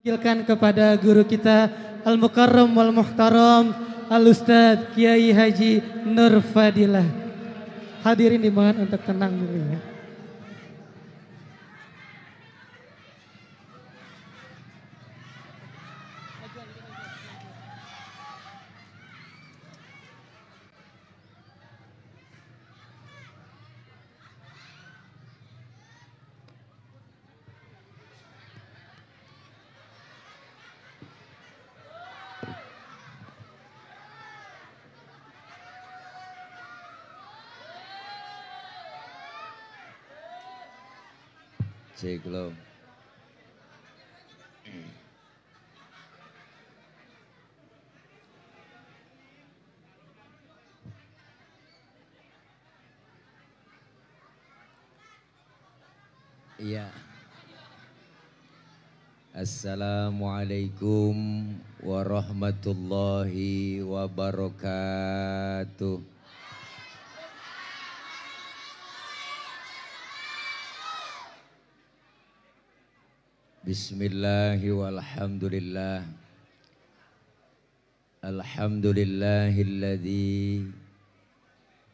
Wakilkan kepada guru kita Al-Mukarram wal Muhtaram Al-Ustadz Kiai Haji Nur Fadilah. Hadirin dimohon untuk tenang dulu ya. Cek lo. Iya. Assalamualaikum warahmatullahi wabarakatuh. Bismillahi walhamdulillah. Alhamdulillahilladzi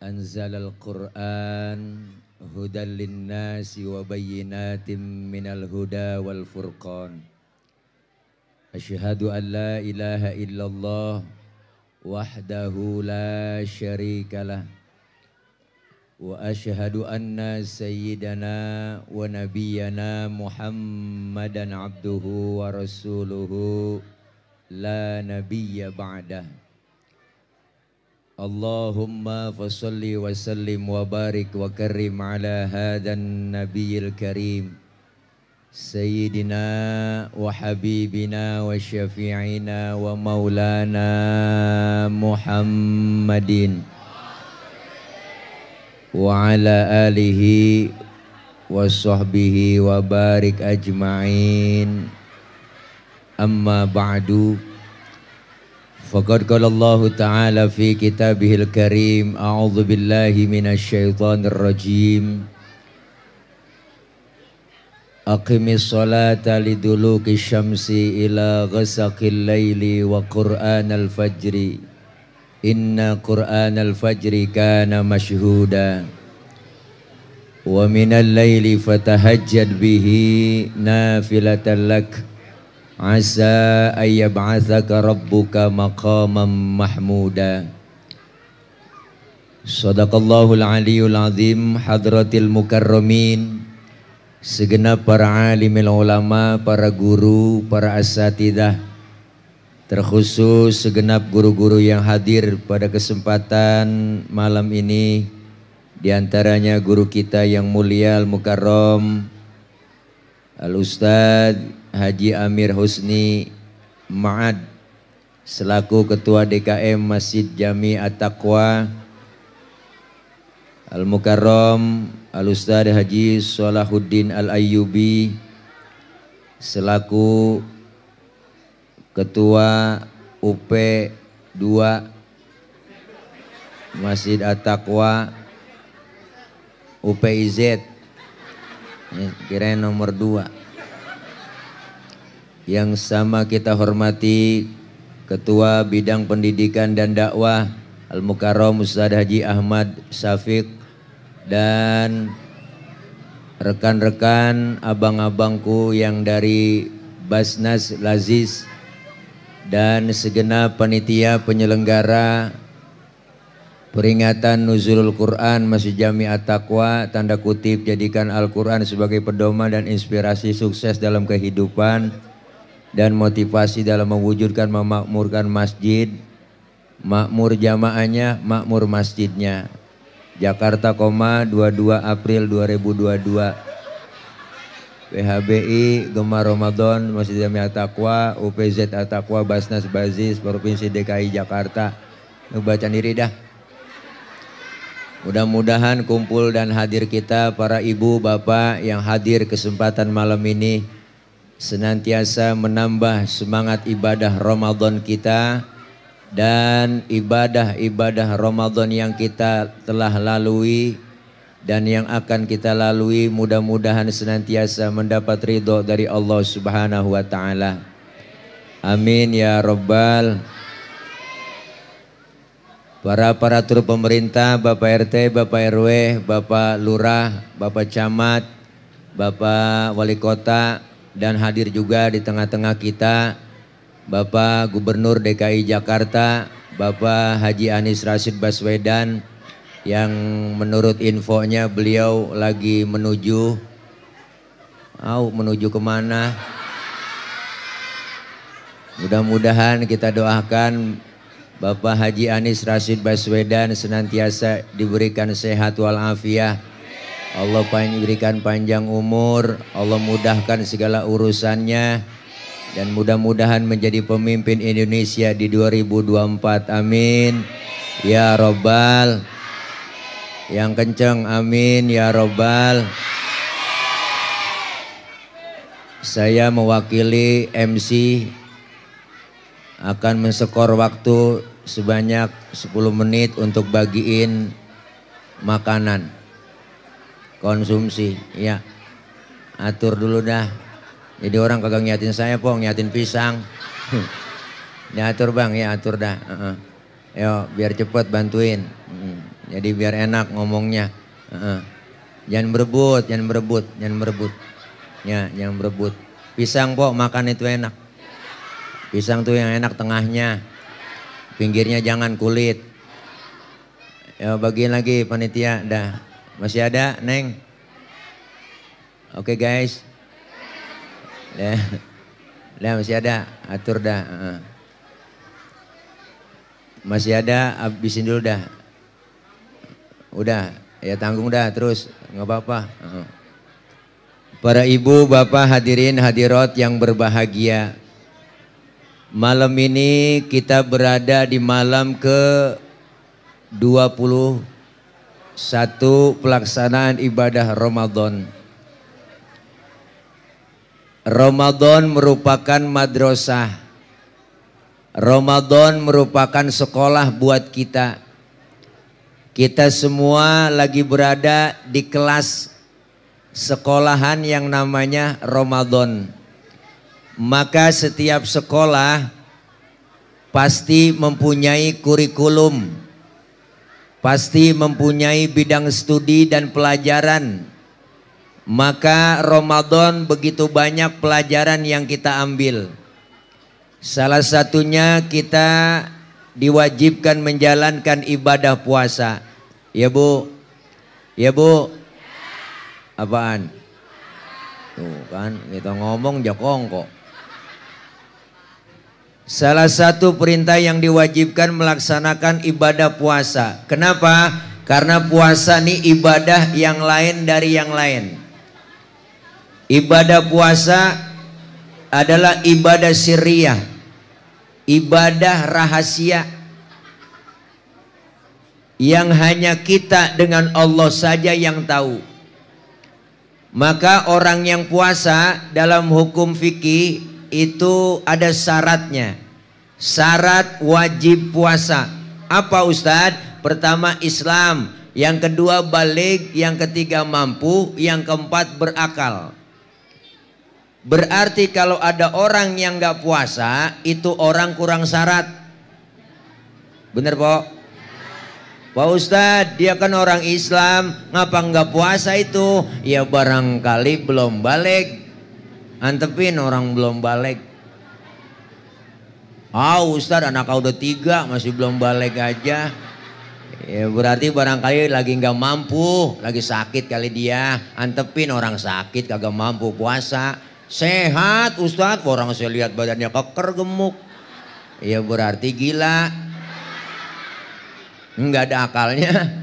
anzalal Qur'an hudan linnasi wa bayyinatin minal huda wal furqan. Asyhadu an la ilaha illallah wahdahu la syarikalah. Wa asyhadu anna sayyidana wa nabiyyana Muhammadan abduhu wa rasuluhu la nabiyya ba'dah. Allahumma fasalli wa sallim wa barik wa karim ala hadan nabiyil karim Sayyidina wa habibina wa syafi'ina wa maulana Muhammadin wa ala alihi wa sahbihi wa barik ajma'in. Amma ba'du, faqad qala Allah ta'ala fi kitabihil karim, a'udzu billahi minasy syaithanir rajim. Aqimis salata liduluki syamsi ila ghasaqil laili wa qur'anal fajri inna qur'anal fajri kana mashhuda wa minal laili fatahajjad bihi nafilatan lak asa ayyab'atsaka rabbuka maqaman mahmuda. Sadaqallahul aliyul azim. Hadratil mukarramin, segenap para alimil ulama, para guru, para asatidzah, terkhusus segenap guru-guru yang hadir pada kesempatan malam ini, diantaranya guru kita yang mulia Al-Mukarram Al-Ustadz Haji Amir Husni Ma'ad selaku Ketua DKM Masjid Jami At-Taqwa, Al-Mukarram Al-Ustadz Haji Salahuddin Al-Ayyubi selaku Ketua UP 2 Masjid At-Taqwa UPIZ, kirain nomor 2. Yang sama kita hormati Ketua Bidang Pendidikan dan Dakwah Al-Mukarram Ustadz Haji Ahmad Syafiq dan rekan-rekan abang-abangku yang dari Basnas Lazis dan segenap panitia penyelenggara peringatan Nuzulul Quran Masjid Jami At-Taqwa, tanda kutip jadikan Al-Quran sebagai pedoman dan inspirasi sukses dalam kehidupan dan motivasi dalam mewujudkan memakmurkan masjid, makmur jamaahnya, makmur masjidnya. Jakarta, 22 April 2022. PHBI Gemar Ramadan Masjid Jami At-Taqwa, UPZ At-Taqwa, Basnas Bazis, Provinsi DKI Jakarta. Baca diri dah. Mudah-mudahan kumpul dan hadir kita, para ibu bapak yang hadir kesempatan malam ini, senantiasa menambah semangat ibadah Ramadan kita dan ibadah-ibadah Ramadan yang kita telah lalui dan yang akan kita lalui, mudah-mudahan senantiasa mendapat ridho dari Allah Subhanahu wa ta'ala. Amin ya Rabbal. Para aparatur pemerintah, Bapak RT, Bapak RW, Bapak Lurah, Bapak Camat, Bapak Wali Kota, dan hadir juga di tengah-tengah kita Bapak Gubernur DKI Jakarta, Bapak Haji Anies Rashid Baswedan, yang menurut infonya beliau lagi menuju kemana? Mudah-mudahan kita doakan Bapak Haji Anies Rashid Baswedan senantiasa diberikan sehat walafiat. Allah berikan panjang umur, Allah mudahkan segala urusannya, dan mudah-mudahan menjadi pemimpin Indonesia di 2024. Amin ya Rabbal. Yang kenceng amin ya Rabbal. Saya mewakili MC akan menskor waktu sebanyak 10 menit untuk bagiin makanan konsumsi. Ya, atur dulu dah. Jadi orang kagak ngiatin saya, ngiatin pisang. Diatur bang, ya atur dah. Yo, biar cepet bantuin. Jadi biar enak ngomongnya. Jangan berebut. Ya, jangan berebut. Pisang makan itu enak. Pisang tuh yang enak tengahnya, pinggirnya jangan kulit. Ya bagiin lagi panitia, dah. Masih ada, Neng? Oke guys. Dah masih ada, atur dah. Masih ada, habisin dulu dah. Udah, ya tanggung dah terus, nggak apa-apa. Para ibu, bapak, hadirin hadirat yang berbahagia. Malam ini kita berada di malam ke-21 pelaksanaan ibadah Ramadan. Ramadan merupakan madrasah. Ramadan merupakan sekolah buat kita. Kita semua lagi berada di kelas sekolahan yang namanya Ramadan. Maka setiap sekolah pasti mempunyai kurikulum, pasti mempunyai bidang studi dan pelajaran. Maka Ramadan begitu banyak pelajaran yang kita ambil. Salah satunya kita diwajibkan menjalankan ibadah puasa. Ya Bu? Ya Bu? Apaan? Tuh kan kita ngomong jokong kok. Salah satu perintah yang diwajibkan melaksanakan ibadah puasa. Kenapa? Karena puasa ini ibadah yang lain dari yang lain. Ibadah puasa adalah ibadah sirriyah, ibadah rahasia yang hanya kita dengan Allah saja yang tahu. Maka orang yang puasa dalam hukum fikih itu ada syaratnya. Syarat wajib puasa. Apa Ustadz? Pertama Islam, yang kedua baligh, yang ketiga mampu, yang keempat berakal. Berarti kalau ada orang yang nggak puasa, itu orang kurang syarat. Bener Pak? Pak Ustadz, dia kan orang Islam, ngapa nggak puasa itu? Ya barangkali belum balik. Antepin orang belum balik. Ustadz anak kau udah 3 masih belum balik aja. Ya berarti barangkali lagi nggak mampu, lagi sakit kali dia. Antepin orang sakit kagak mampu puasa. Sehat Ustadz, orang saya lihat badannya keker gemuk. Ya berarti gila, nggak ada akalnya.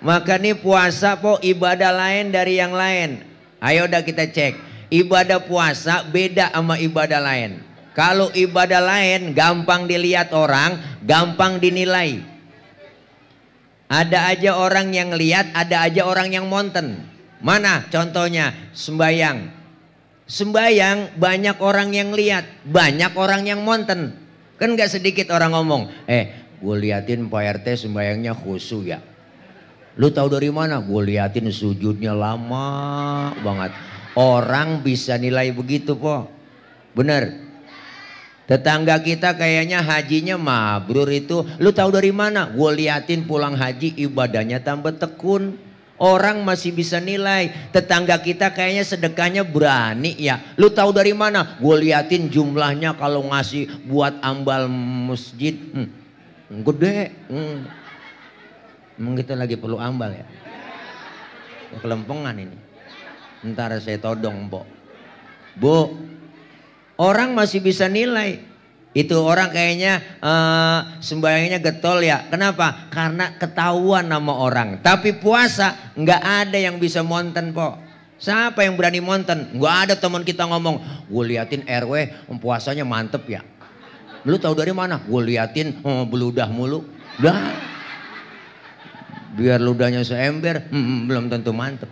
Maka nih puasa ibadah lain dari yang lain. Ayo udah kita cek. Ibadah puasa beda sama ibadah lain. Kalau ibadah lain gampang dilihat orang, gampang dinilai. Ada aja orang yang lihat, ada aja orang yang monten. Mana contohnya? Sembayang. Sembayang banyak orang yang lihat, banyak orang yang monten. Kan gak sedikit orang ngomong, gue liatin Pak RT sembayangnya khusyuk ya. Lu tahu dari mana? Gue liatin sujudnya lama banget. Orang bisa nilai begitu Po. Bener. Tetangga kita kayaknya hajinya mabrur itu. Lu tahu dari mana? Gue liatin pulang haji ibadahnya tambah tekun. Orang masih bisa nilai. Tetangga kita kayaknya sedekahnya berani ya. Lu tahu dari mana? Gue liatin jumlahnya kalau ngasih buat ambal masjid. Gede. Emang kita lagi perlu ambal ya? Kelempengan ini. Ntar saya todong, Mbok. Bu, orang masih bisa nilai. Itu orang kayaknya sembahyangnya getol ya. Kenapa? Karena ketahuan nama orang. Tapi puasa nggak ada yang bisa monten, po. Siapa yang berani monten? Nggak ada teman kita ngomong. Gue liatin RW puasanya mantep ya. Lu tahu dari mana? Gue liatin beludah mulu. Dah. Biar ludahnya seember, belum tentu mantep.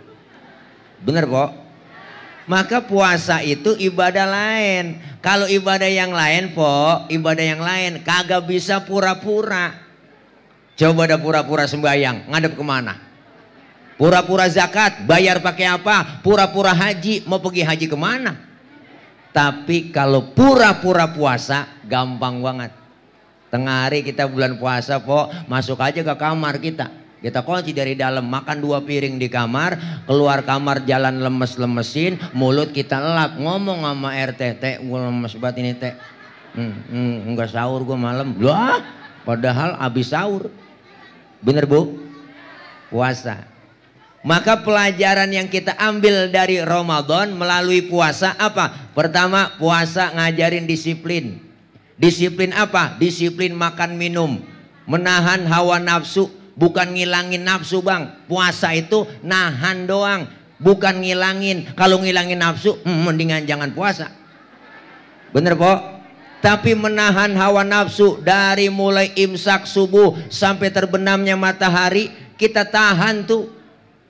Bener, po? Maka puasa itu ibadah lain. Kalau ibadah yang lain, po, ibadah yang lain kagak bisa pura-pura. Coba ada pura-pura sembahyang, ngadep kemana? Pura-pura zakat, bayar pakai apa? Pura-pura haji, mau pergi haji kemana? Tapi kalau pura-pura puasa, gampang banget. Tengah hari kita bulan puasa, po, masuk aja ke kamar kita. Kita kunci dari dalam, makan 2 piring di kamar, keluar kamar jalan lemes-lemesin, mulut kita elap, ngomong sama RT, teh gue lemes banget ini teh, enggak sahur gue malam, lah, padahal abis sahur, bener bu, puasa. Maka pelajaran yang kita ambil dari Ramadan melalui puasa apa? Pertama, puasa ngajarin disiplin. Disiplin apa? Disiplin makan minum, menahan hawa nafsu. Bukan ngilangin nafsu, bang. Puasa itu nahan doang, bukan ngilangin. Kalau ngilangin nafsu, mendingan jangan puasa. Bener, po? Tapi menahan hawa nafsu dari mulai imsak subuh sampai terbenamnya matahari, kita tahan tuh.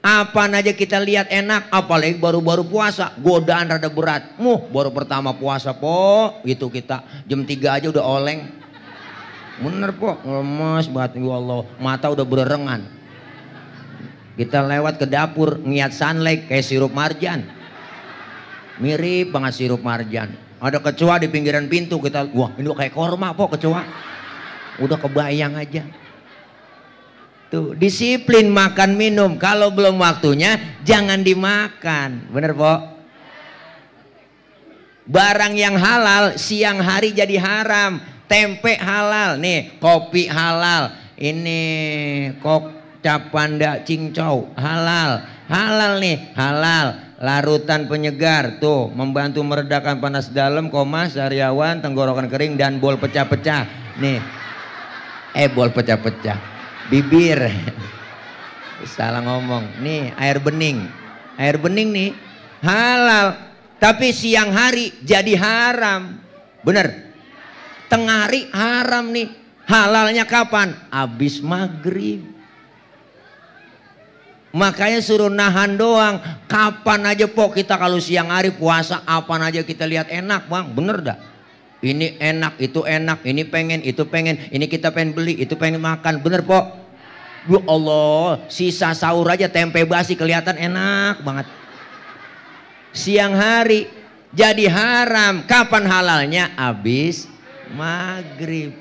Apa aja kita lihat enak, apalagi baru-baru puasa, godaan rada berat. Baru pertama puasa, po, gitu kita jam 3 aja udah oleng. Bener, po, lemes banget ya Allah, mata udah bererengan. Kita lewat ke dapur ngiat sunlight kayak sirup marjan, mirip banget sirup marjan. Ada kecoa di pinggiran pintu, kita wah ini kayak korma, po, kecoa. Udah kebayang aja. Tuh, disiplin makan minum. Kalau belum waktunya jangan dimakan. Bener, po? Barang yang halal siang hari jadi haram. Tempe halal, nih kopi halal, ini kok capanda cincau halal, halal nih, halal. Larutan penyegar tuh membantu meredakan panas dalam, koma, sariawan, tenggorokan kering dan bol pecah-pecah. Nih, bol pecah-pecah, bibir, salah ngomong. Nih air bening nih halal, tapi siang hari jadi haram, bener. Tengah hari haram nih. Halalnya kapan? Abis maghrib. Makanya suruh nahan doang. Kapan aja, po, kita kalau siang hari puasa, apa aja kita lihat enak, bang. Bener dah? Ini enak, itu enak, ini pengen, itu pengen, ini kita pengen beli, itu pengen makan. Bener, po? Ya Allah, sisa sahur aja tempe basi kelihatan enak banget. Siang hari jadi haram. Kapan halalnya? Abis maghrib.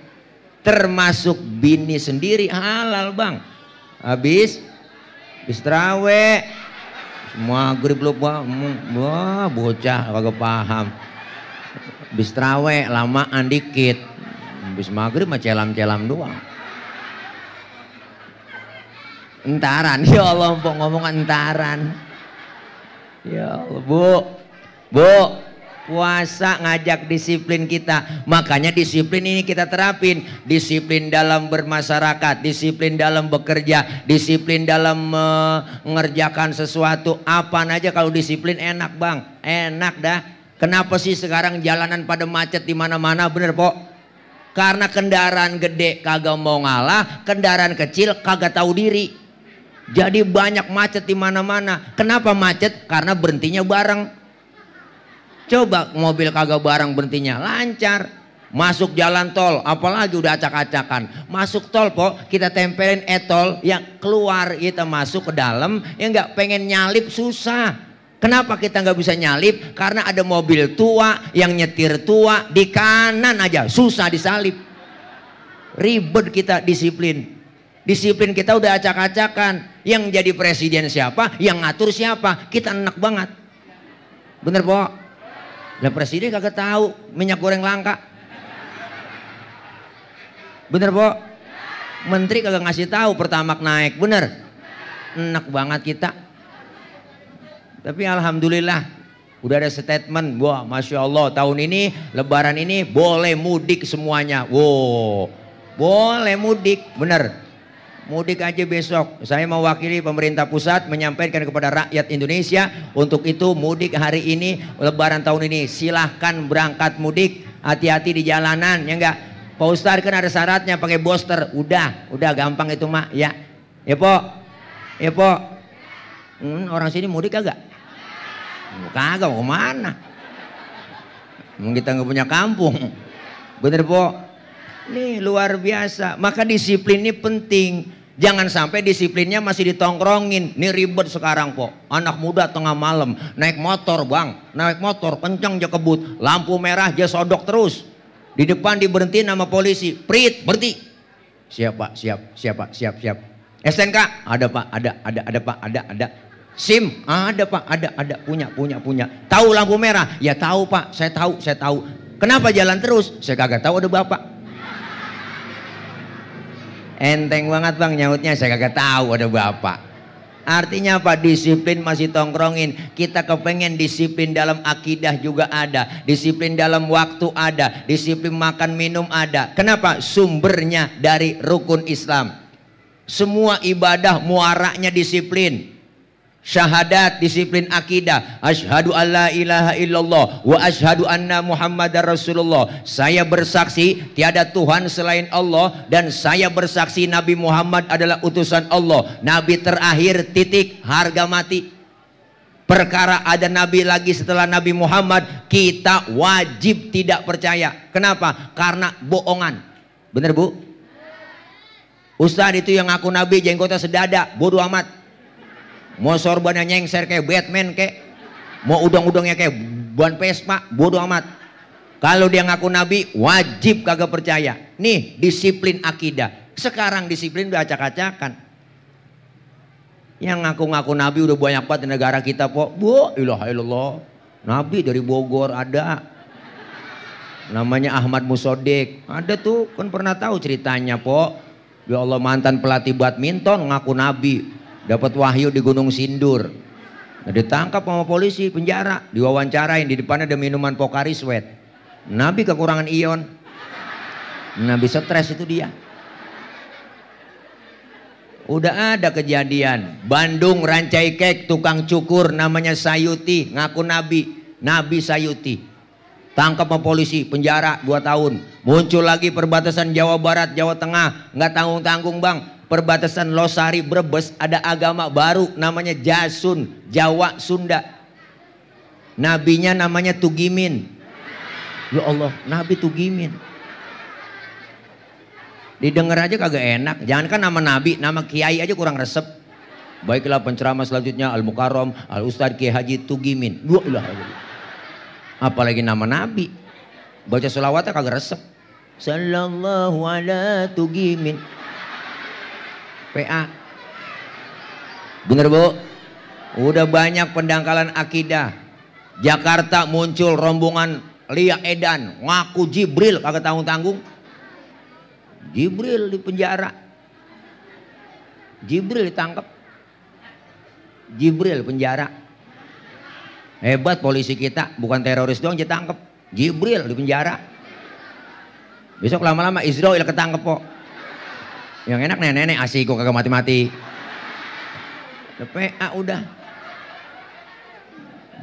Termasuk bini sendiri halal, bang. Habis terawih maghrib lu, wah bocah kagak paham. Habis terawih lamaan dikit, habis maghrib mah celam-celam doang. Entaran, ya Allah, ngomong entaran. Ya Allah, bu, puasa ngajak disiplin kita. Makanya disiplin ini kita terapin. Disiplin dalam bermasyarakat, disiplin dalam bekerja, disiplin dalam mengerjakan sesuatu. Apa aja kalau disiplin enak, bang. Enak dah. Kenapa sih sekarang jalanan pada macet di mana-mana? Bener, po? Karena kendaraan gede kagak mau ngalah, kendaraan kecil kagak tahu diri. Jadi banyak macet di mana-mana. Kenapa macet? Karena berhentinya bareng. Coba mobil kagak bareng berhentinya lancar. Masuk jalan tol, apalagi udah acak-acakan. Masuk tol, po, kita tempelin tol, yang keluar kita masuk ke dalam, yang nggak pengen nyalip susah. Kenapa kita nggak bisa nyalip? Karena ada mobil tua, yang nyetir tua, di kanan aja susah disalip. Ribet kita disiplin. Disiplin kita udah acak-acakan. Yang jadi presiden siapa? Yang ngatur siapa? Kita enak banget. Bener po? Lah presiden kagak tahu minyak goreng langka. Bener po? Menteri kagak ngasih tahu Pertamax naik. Bener? Enak banget kita. Tapi alhamdulillah udah ada statement, wah masya Allah tahun ini Lebaran ini boleh mudik semuanya. Wow, boleh mudik, bener. Mudik aja besok. Saya mewakili pemerintah pusat menyampaikan kepada rakyat Indonesia untuk itu mudik hari ini, Lebaran tahun ini silahkan berangkat mudik. Hati-hati di jalanan, ya enggak? Pak Ustadz kan ada syaratnya pakai booster. Udah gampang itu mak, ya. Ya po, ya po. Orang sini mudik kagak? Kagak mau kemana? Emang kita nggak punya kampung. Bener po? Nih luar biasa. Maka disiplin ini penting. Jangan sampai disiplinnya masih ditongkrongin. Nih ribet sekarang po. Anak muda tengah malam naik motor bang, naik motor kencang aja kebut, lampu merah aja sodok terus. Di depan diberhentiin sama polisi, prit berhenti. Siap pak, siap. STNK ada pak, ada pak, ada. SIM ada pak, ada punya. Tahu lampu merah? Ya tahu pak, saya tahu. Kenapa jalan terus? Saya kagak tahu ada bapak. Enteng banget bang nyautnya, saya kagak tahu ada bapak. Artinya apa? Disiplin masih tongkrongin. Kita kepengen disiplin dalam akidah juga ada, disiplin dalam waktu ada, disiplin makan minum ada. Kenapa? Sumbernya dari rukun Islam. Semua ibadah muaranya disiplin. Syahadat disiplin akidah. Asyhadu alla ilaha illallah wa asyhadu anna muhammadar rasulullah. Saya bersaksi tiada Tuhan selain Allah dan saya bersaksi Nabi Muhammad adalah utusan Allah, nabi terakhir, titik, harga mati. Perkara ada nabi lagi setelah Nabi Muhammad, kita wajib tidak percaya. Kenapa? Karena bohongan. Bener bu? Ustadz itu yang ngaku nabi jenggotnya sedada, bodoh amat. Mau sorbannya nyengser kayak Batman kayak, mau udang-udangnya kayak ban Vespa, bodoh amat. Kalau dia ngaku nabi wajib kagak percaya. Nih disiplin akidah. Sekarang disiplin udah acak-acakan. Yang ngaku-ngaku nabi udah banyak banget di negara kita po. Bu, ilaha illallah. Nabi dari Bogor ada. Namanya Ahmad Musodik. Ada tuh, kan pernah tahu ceritanya po. Ya Allah, mantan pelatih badminton ngaku nabi. Dapat wahyu di Gunung Sindur. Nah, ditangkap sama polisi, penjara, diwawancarain, di depannya ada minuman Pocari Sweat. Nabi kekurangan ion. Nabi stres itu dia. Udah ada kejadian. Bandung Rancai Kek, tukang cukur namanya Sayuti, ngaku nabi. Nabi Sayuti. Tangkap sama polisi, penjara 2 tahun. Muncul lagi perbatasan Jawa Barat, Jawa Tengah. Nggak tanggung-tanggung bang. Perbatasan Losari Brebes ada agama baru namanya Jasun, Jawa Sunda. Nabinya namanya Tugimin. Ya Allah, Nabi Tugimin. Didengar aja kagak enak. Jangankan nama nabi, nama kiai aja kurang resep. Baiklah penceramah selanjutnya Al-Mukarram Al-Ustadz Kiai Haji Tugimin. Apalagi nama nabi. Baca sholawatnya kagak resep. Sallallahu ala Tugimin. PA. Bener bu? Udah banyak pendangkalan akidah. Jakarta muncul rombongan Lia Edan ngaku Jibril, kagak tanggung-tanggung. Jibril di penjara. Jibril ditangkap. Jibril penjara. Hebat polisi kita, bukan teroris doang ditangkap. Jibril di penjara. Besok lama-lama Israel ketangkep kok. Yang enak nenek-nenek asik kok kagak mati-mati. PA udah.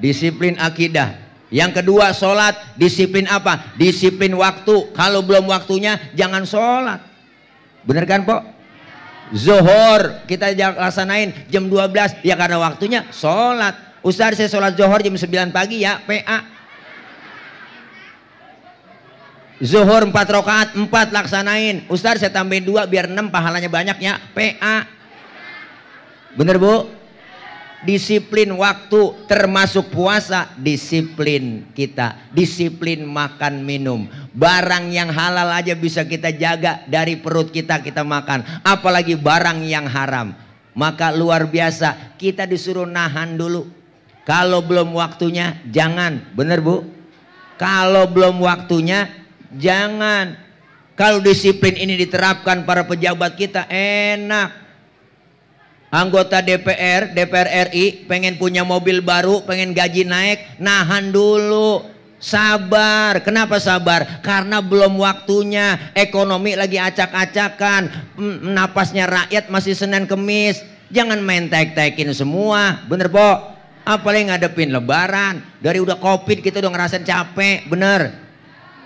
Disiplin akidah. Yang kedua sholat. Disiplin apa? Disiplin waktu. Kalau belum waktunya jangan sholat. Bener kan po? Zuhur kita laksanain jam 12. Ya karena waktunya sholat. Ustaz saya sholat zuhur jam 9 pagi ya PA. Zuhur 4 rakaat 4 laksanain. Ustaz saya tambahin 2 biar 6 pahalanya banyak ya PA. Bener bu? Disiplin waktu termasuk puasa, disiplin kita, disiplin makan minum. Barang yang halal aja bisa kita jaga dari perut kita, kita makan, apalagi barang yang haram. Maka luar biasa, kita disuruh nahan dulu. Kalau belum waktunya jangan, bener Bu? Kalau belum waktunya jangan. Kalau disiplin ini diterapkan para pejabat kita enak. Anggota DPR RI pengen punya mobil baru, pengen gaji naik, nahan dulu, sabar. Kenapa sabar? Karena belum waktunya, ekonomi lagi acak-acakan, napasnya rakyat masih Senin Kemis. Jangan main tek-tekin semua, bener Po? Apalagi ngadepin lebaran, dari udah Covid kita udah ngerasain capek, bener?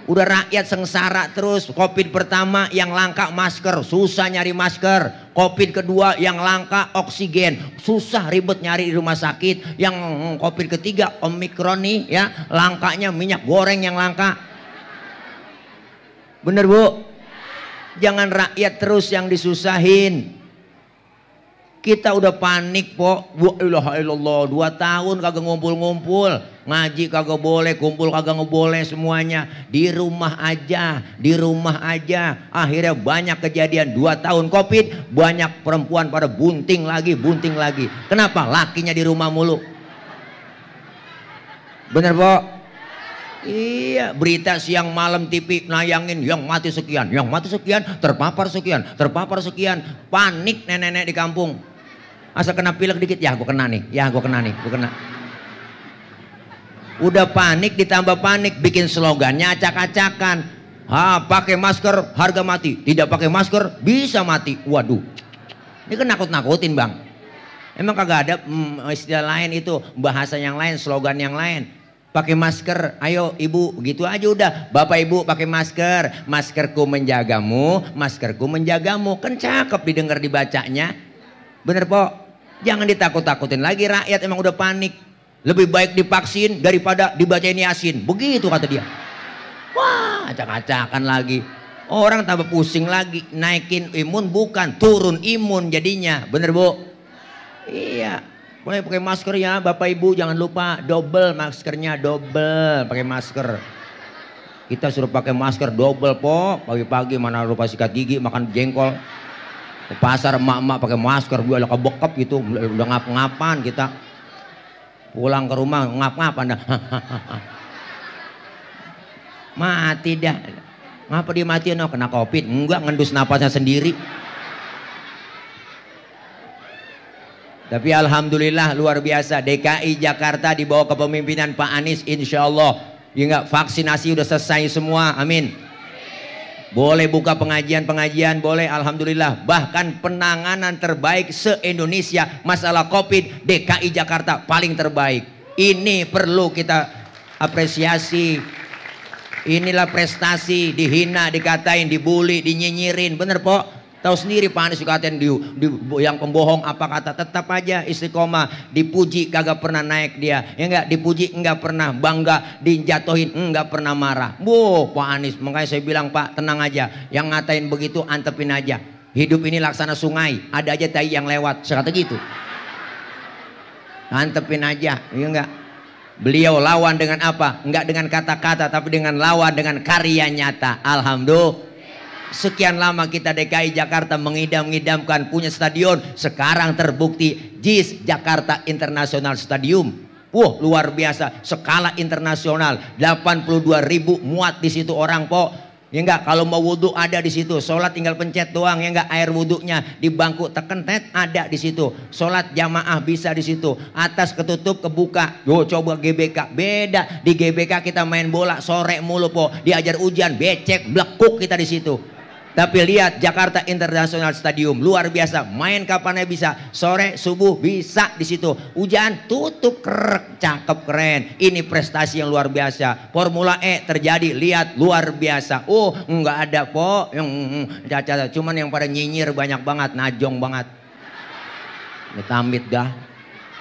Udah rakyat sengsara terus. Covid pertama yang langka masker, susah nyari masker. Covid kedua yang langka oksigen, susah ribet nyari di rumah sakit. Yang Covid ketiga Omikron nih ya, langkanya minyak goreng yang langka. Bener Bu? Jangan rakyat terus yang disusahin. Kita udah panik Po, wa ilaha illallah, 2 tahun kagak ngumpul-ngumpul, ngaji kagak boleh, kumpul kagak boleh, semuanya di rumah aja, di rumah aja. Akhirnya banyak kejadian, 2 tahun Covid, banyak perempuan pada bunting lagi, bunting lagi. Kenapa? Lakinya di rumah mulu. Bener Po? Iya, berita siang malam TV nayangin yang mati sekian, yang mati sekian, terpapar sekian, terpapar sekian. Panik nenek-nenek di kampung. Asal kena pilek dikit, ya gue kena nih, ya gue kena nih, gue kena. Udah panik ditambah panik, bikin slogannya acak-acakan. Pakai masker harga mati, tidak pakai masker bisa mati. Waduh, ini kan nakut-nakutin Bang. Emang kagak ada istilah lain itu, bahasa yang lain, slogan yang lain. Pakai masker, ayo ibu, gitu aja udah. Bapak ibu pakai masker, maskerku menjagamu, maskerku menjagamu. Kan cakep didengar dibacanya. Bener Po? Jangan ditakut-takutin lagi rakyat, emang udah panik. Lebih baik divaksin daripada dibacain Yasin. Begitu kata dia. Wah, acak-acakan lagi. Orang tambah pusing lagi, naikin imun bukan, turun imun jadinya. Bener Bu? Iya. Boleh pakai masker ya Bapak Ibu, jangan lupa double maskernya, double pakai masker. Kita suruh pakai masker double Po, pagi-pagi mana lupa sikat gigi, makan jengkol. Ke pasar emak-emak pakai masker, gue udah kebekep gitu, udah ngap-ngapan kita. Pulang ke rumah ngap-ngapan dah. Mati dah. Ngapa dia mati no? Kena Covid? Enggak, ngendus napasnya sendiri. Tapi alhamdulillah luar biasa, DKI Jakarta di bawah kepemimpinan Pak Anies, insya Allah ya enggak, vaksinasi udah selesai semua, amin. Boleh buka pengajian-pengajian, boleh, alhamdulillah. Bahkan penanganan terbaik se-Indonesia masalah Covid, DKI Jakarta paling terbaik. Ini perlu kita apresiasi. Inilah prestasi, dihina, dikatain, dibully, dinyinyirin, bener Po? Tahu sendiri Pak Anies dikatain yang pembohong apa kata, tetap aja istiqomah. Dipuji kagak pernah naik dia, ya enggak, dipuji enggak pernah bangga, dijatuhin enggak pernah marah. Pak Anies, makanya saya bilang Pak tenang aja, yang ngatain begitu antepin aja. Hidup ini laksana sungai, ada aja tai yang lewat, saya kata gitu. Antepin aja, ya enggak. Beliau lawan dengan apa? Enggak dengan kata-kata, tapi dengan lawan dengan karya nyata. Alhamdulillah. Sekian lama kita DKI Jakarta mengidam-idamkan punya stadion, sekarang terbukti JIS Jakarta International Stadium. Wah, luar biasa, skala internasional, 82.000 muat di situ orang Po. Ya enggak, kalau mau wudhu ada di situ, sholat tinggal pencet doang, ya enggak, air wudhunya di bangku teken tet ada di situ, sholat jamaah bisa di situ, atas ketutup kebuka. Yo coba GBK, beda di GBK kita main bola sore mulu Po, diajar hujan becek blekuk kita di situ. Tapi lihat Jakarta International Stadium, luar biasa, main kapannya bisa, sore subuh bisa di situ, hujan tutup kerek, cakep keren. Ini prestasi yang luar biasa. Formula E terjadi, lihat luar biasa. Oh enggak ada Po yang caca, cuman yang pada nyinyir banyak banget, najong banget. Amit dah,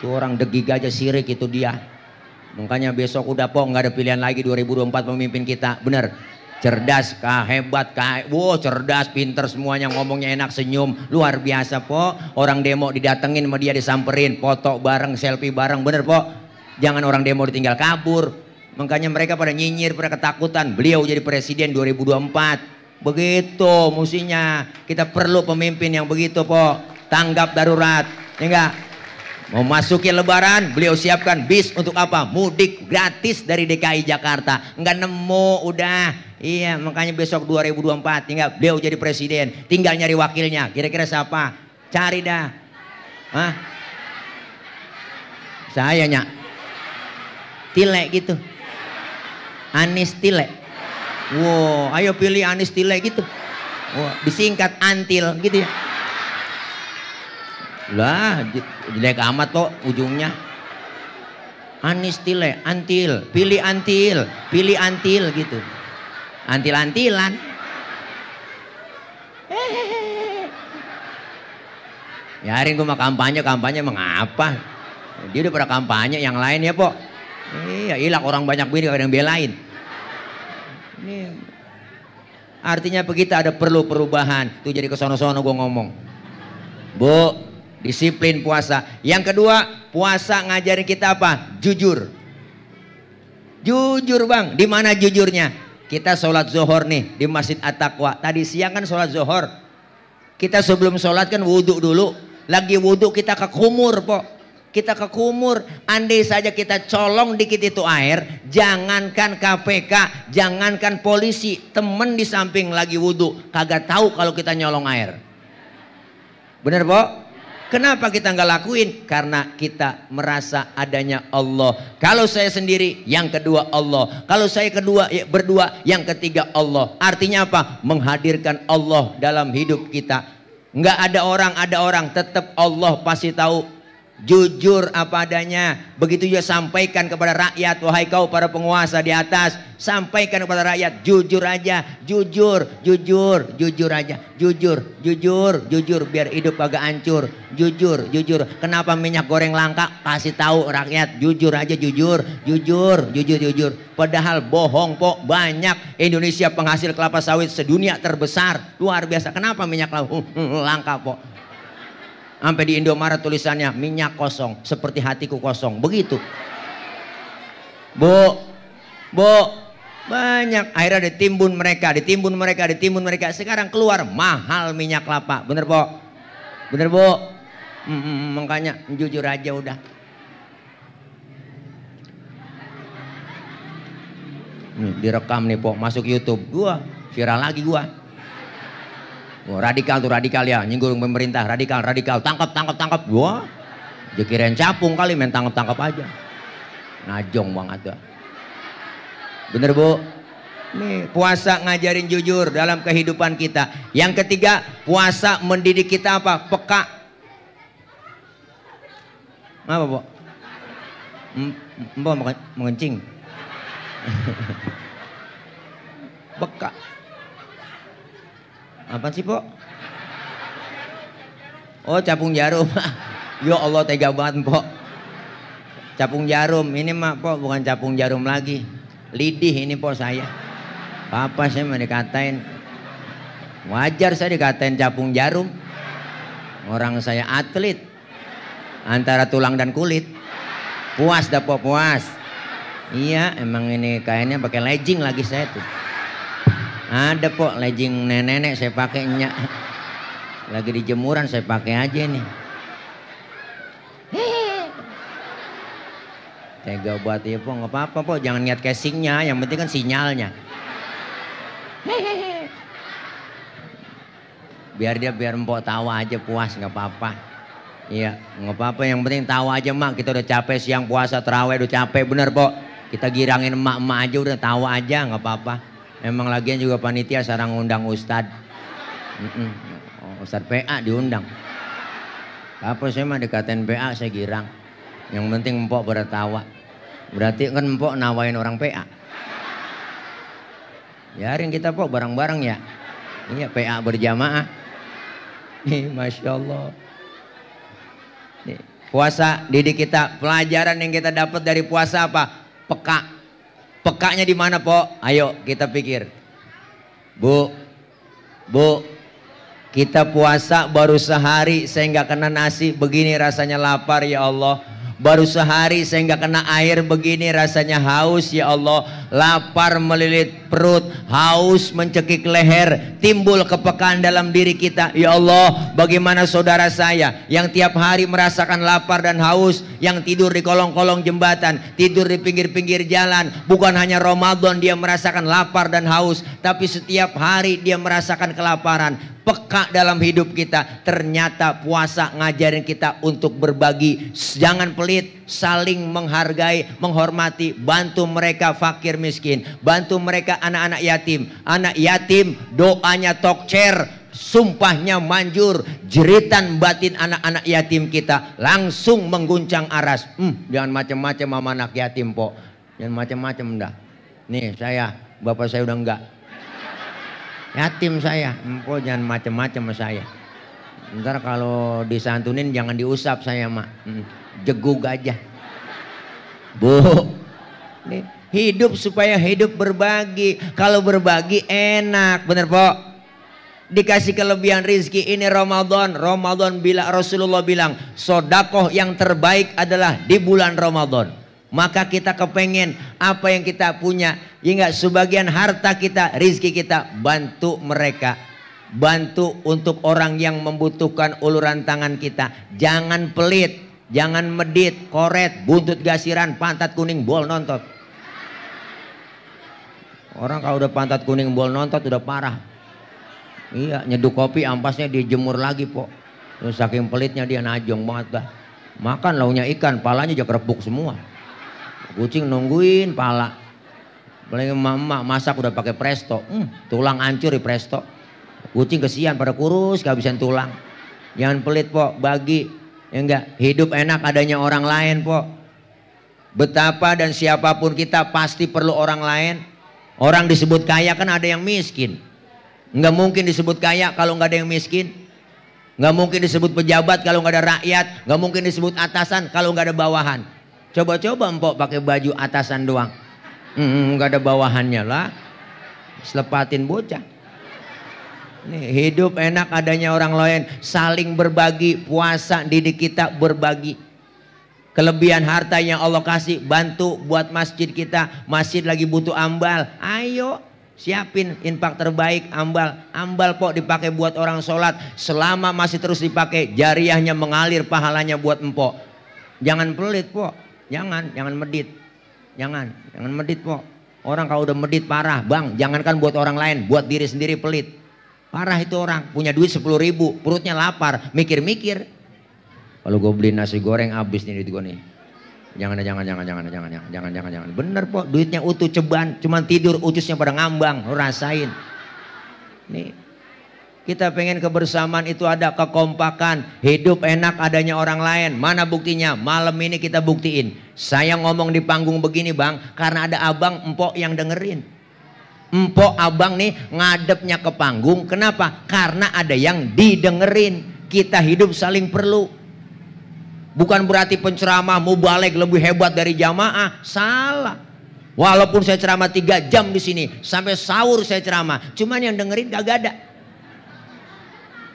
tuh orang degig aja sirik itu dia. Makanya besok udah Po nggak ada pilihan lagi 2024 pemimpin kita, bener. Cerdas, hebat, wow, cerdas, pinter semuanya, ngomongnya enak, senyum, luar biasa po. Orang demo didatengin sama dia, disamperin, foto bareng, selfie bareng, bener po. Jangan orang demo ditinggal kabur. Makanya mereka pada nyinyir, pada ketakutan. Beliau jadi presiden 2024. Begitu mestinya. Kita perlu pemimpin yang begitu po. Tanggap darurat, ya enggak? Mau masukin lebaran, beliau siapkan bis untuk apa? Mudik gratis dari DKI Jakarta. Enggak nemu, udah. Iya, makanya besok 2024 tinggal beliau jadi presiden. Tinggal nyari wakilnya. Kira-kira siapa? Cari dah. Hah? Saya nyak. Tile gitu. Anies Tile. Wow, ayo pilih Anies Tile gitu. Wow, disingkat Antil gitu ya. Lah, jelek amat kok ujungnya. Anies Tile, Antil, pilih Antil, pilih Antil gitu. Antil-antilan. Ya hari gue mah kampanye mengapa? Dia udah pada kampanye yang lain ya po. Iya hilang orang banyak begini gak ada yang belain. Ini artinya begitu ada perlu perubahan. Tuh jadi kesono-sono gue ngomong. Bu, disiplin puasa. Yang kedua, puasa ngajarin kita apa? Jujur. Jujur bang, di mana jujurnya? Kita sholat zuhur nih di Masjid At-Taqwa. Tadi siang kan sholat zuhur. Kita sebelum sholat kan wudhu dulu. Lagi wudhu kita ke kumur po. Kita ke kumur. Andai saja kita colong dikit itu air. Jangankan KPK. Jangankan polisi. Temen di samping lagi wudhu. Kagak tahu kalau kita nyolong air. Bener po? Kenapa kita nggak lakuin? Karena kita merasa adanya Allah. Kalau saya sendiri, yang kedua Allah. Kalau saya berdua, yang ketiga Allah. Artinya apa? Menghadirkan Allah dalam hidup kita. Nggak ada orang, tetap Allah pasti tahu. Jujur apa adanya. Begitu juga sampaikan kepada rakyat. Wahai kau para penguasa di atas, sampaikan kepada rakyat. Jujur aja. Jujur aja. Jujur biar hidup agak hancur. Jujur. Kenapa minyak goreng langka? Kasih tahu rakyat. Jujur aja. Jujur. Padahal bohong po. Banyak. Indonesia penghasil kelapa sawit sedunia terbesar. Luar biasa. Kenapa minyak langka po? Sampai di Indomaret tulisannya minyak kosong seperti hatiku kosong. Begitu. Bu, banyak akhirnya ditimbun mereka. Sekarang keluar mahal minyak kelapa. Bener bu? Makanya jujur aja udah. Nih, direkam nih po, masuk YouTube. Gua viral lagi gua. Oh, radikal ya, nyinggung pemerintah, radikal, tangkap. Wah, dia kirain capung kali, main tangkap aja. Najong banget tuh. Bener bu? Nih puasa ngajarin jujur dalam kehidupan kita. Yang ketiga, puasa mendidik kita apa? Peka. Apa bu? Mbak mengencing. Peka. Apa sih po? Oh capung jarum. Ya Allah tega banget po. Capung jarum ini mah po bukan capung jarum lagi. Lidih ini po saya. Papa saya mau dikatain. Wajar saya dikatain capung jarum. Orang saya atlet. Antara tulang dan kulit. Puas dah po, puas. Iya emang ini kainnya pakai legging lagi saya tuh. Ada po legging nenek saya pakai nyak. Lagi di jemuran saya pakai aja nih. Tega buat ya po, nggak apa-apa po, jangan lihat casingnya, yang penting kan sinyalnya. Biar empok tawa aja puas nggak apa-apa. Iya nggak apa-apa, yang penting tawa aja mak. Kita udah capek siang puasa terawih udah capek bener po. Kita girangin emak-emak aja udah tawa aja nggak apa-apa. Emang lagian juga panitia sarang undang ustad. Ustad PA diundang. Apa saya mah dikatain PA saya girang. Yang penting empok bertawa. Berarti kan empok nawain orang PA. Biarin kita po bareng-bareng ya. Iya PA berjamaah. Nih Masya Allah. Nih, puasa didik kita. Pelajaran yang kita dapat dari puasa apa? Peka. Pekanya di mana po? Ayo kita pikir. Bu, Bu, kita puasa baru sehari saya nggak kena nasi, begini rasanya lapar ya Allah. Baru sehari saya nggak kena air, begini rasanya haus ya Allah. Lapar melilit perut, haus mencekik leher, timbul kepekaan dalam diri kita. Ya Allah, bagaimana saudara saya yang tiap hari merasakan lapar dan haus, yang tidur di kolong-kolong jembatan, tidur di pinggir-pinggir jalan. Bukan hanya Ramadan dia merasakan lapar dan haus, tapi setiap hari dia merasakan kelaparan. Peka dalam hidup kita. Ternyata puasa ngajarin kita untuk berbagi. Jangan pelit, saling menghargai, menghormati, bantu mereka fakir miskin, bantu mereka anak-anak yatim. Anak yatim doanya tokcer, sumpahnya manjur, jeritan batin anak-anak yatim kita langsung mengguncang aras. Jangan macam-macam sama anak yatim, po. Jangan macam-macam dah. Nih saya, bapak saya udah enggak. Yatim saya, empok jangan macem-macem sama saya. Ntar kalau disantunin jangan diusap saya mak, jegug aja. Bu, nih, hidup supaya hidup berbagi. Kalau berbagi enak, bener po. Dikasih kelebihan rizki ini Ramadan. Ramadan bila Rasulullah bilang, sodakoh yang terbaik adalah di bulan Ramadan. Maka kita kepengen apa yang kita punya, ya enggak, sebagian harta kita, rizki kita, bantu mereka, bantu untuk orang yang membutuhkan uluran tangan kita. Jangan pelit, jangan medit, koret, buntut gasiran, pantat kuning, bol nontot. Orang kalau udah pantat kuning, bol nontot udah parah. Iya, nyeduh kopi ampasnya dijemur lagi, po. Terus saking pelitnya dia najong banget dah. Makan launya ikan, palanya aja kerepuk semua. Kucing nungguin pala. Paling emak-emak masak udah pakai presto, tulang hancur di presto. Kucing kesian pada kurus kehabisan tulang. Jangan pelit po, bagi. Ya enggak, hidup enak adanya orang lain po. Betapa dan siapapun kita pasti perlu orang lain. Orang disebut kaya kan ada yang miskin. Enggak mungkin disebut kaya kalau nggak ada yang miskin. Nggak mungkin disebut pejabat kalau nggak ada rakyat. Nggak mungkin disebut atasan kalau nggak ada bawahan. Coba-coba empok pakai baju atasan doang, nggak ada bawahannya lah, selepatin bocah. Nih, hidup enak adanya orang lain, saling berbagi. Puasa didik kita berbagi. Kelebihan harta yang Allah kasih, bantu buat masjid kita. Masjid lagi butuh ambal, ayo siapin infak terbaik, ambal pok dipakai buat orang sholat. Selama masih terus dipakai, jariahnya mengalir, pahalanya buat empok. Jangan pelit pok. Jangan medit. Jangan medit po. Orang kalau udah medit parah, bang. Jangankan buat orang lain, buat diri sendiri pelit. Parah itu orang, punya duit 10.000, perutnya lapar, mikir-mikir. Kalau gue beli nasi goreng habis nih duit gue nih. Jangan. Bener po, duitnya utuh ceban, cuman tidur ucusnya pada ngambang, lo rasain. Nih. Kita pengen kebersamaan itu ada, kekompakan, hidup enak adanya orang lain. Mana buktinya? Malam ini kita buktiin. Saya ngomong di panggung begini bang, karena ada abang empok yang dengerin. Empok abang nih ngadepnya ke panggung. Kenapa? Karena ada yang didengerin. Kita hidup saling perlu. Bukan berarti penceramah mubalek lebih hebat dari jamaah. Salah. Walaupun saya ceramah 3 jam di sini, sampai sahur saya ceramah, cuman yang dengerin kagak ada.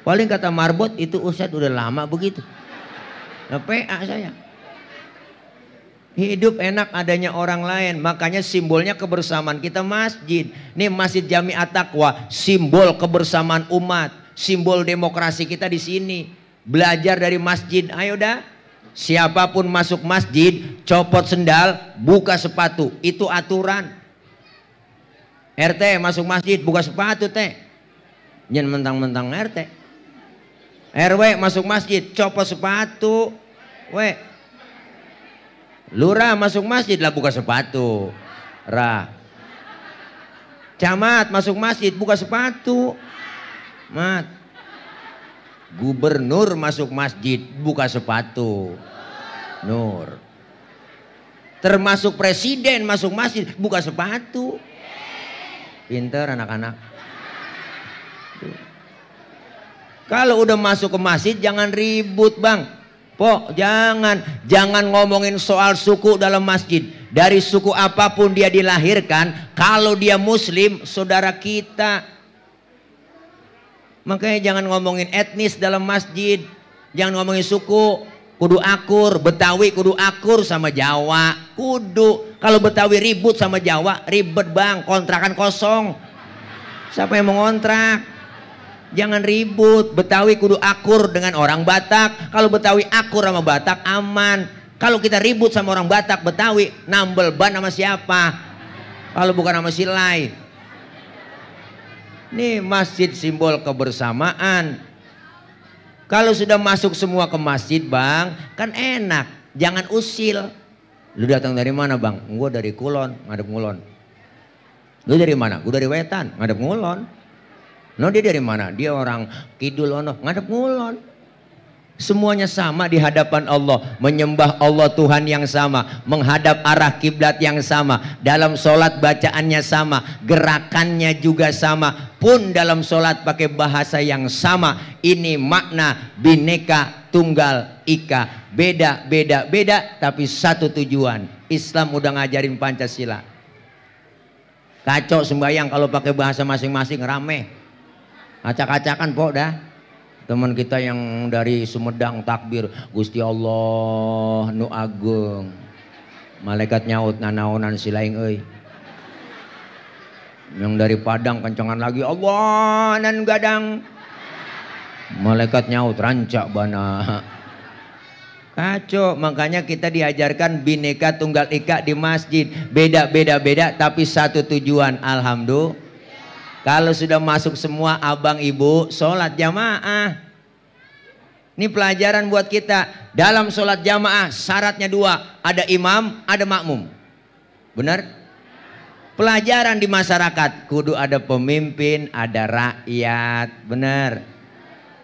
Paling kata marbot itu Ustadz udah lama begitu. Nah, PA saya. Hidup enak adanya orang lain. Makanya simbolnya kebersamaan kita masjid. Nih Masjid Jami At-Taqwa, simbol kebersamaan umat, simbol demokrasi kita di sini. Belajar dari masjid. Ayo dah. Siapapun masuk masjid, copot sendal, buka sepatu. Itu aturan. RT masuk masjid, buka sepatu teh. Jangan mentang-mentang RT. RW masuk masjid, copot sepatu. Lurah masuk masjid lah buka sepatu. Camat masuk masjid buka sepatu. Mat. Gubernur masuk masjid buka sepatu. Nur. Termasuk presiden masuk masjid buka sepatu. Pinter anak-anak. Kalau udah masuk ke masjid jangan ribut bang. Pok jangan ngomongin soal suku dalam masjid. Dari suku apapun dia dilahirkan, kalau dia muslim saudara kita. Makanya jangan ngomongin etnis dalam masjid. Jangan ngomongin suku. Kudu akur. Betawi kudu akur sama Jawa. Kudu. Kalau Betawi ribut sama Jawa, ribet bang. Kontrakan kosong. Siapa yang mau ngontrak? Jangan ribut. Betawi kudu akur dengan orang Batak. Kalau Betawi akur sama Batak aman. Kalau kita ribut sama orang Batak Betawi, nambel ban sama siapa? Kalau bukan sama Silai. Nih masjid simbol kebersamaan. Kalau sudah masuk semua ke masjid bang, kan enak. Jangan usil. Lu datang dari mana bang? Gua dari Kulon, ngadep Ngulon. Lu dari mana? Gua dari Wetan, ngadep Ngulon. No dia dari mana? Dia orang Kidul ono, ngadep Ngulon. Semuanya sama di hadapan Allah, menyembah Allah Tuhan yang sama, menghadap arah kiblat yang sama, dalam sholat bacaannya sama, gerakannya juga sama, pun dalam sholat pakai bahasa yang sama. Ini makna Bhinneka Tunggal Ika, beda tapi satu tujuan. Islam udah ngajarin Pancasila. Kacau sembahyang kalau pakai bahasa masing-masing, rame. Acak-acakan pok dah. Teman kita yang dari Sumedang takbir, Gusti Allah nu agung. Malaikat nyaut nanaonan silaing euy. Yang dari Padang kencangan lagi, Allah nan gadang. Malaikat nyaut rancak bana. Kacau, makanya kita diajarkan Bhinneka Tunggal Ika di masjid. Beda tapi satu tujuan. Alhamdulillah. Kalau sudah masuk semua abang ibu sholat jamaah. Ini pelajaran buat kita. Dalam sholat jamaah syaratnya dua. Ada imam, ada makmum. Benar? Pelajaran di masyarakat. Kudu ada pemimpin, ada rakyat. Benar?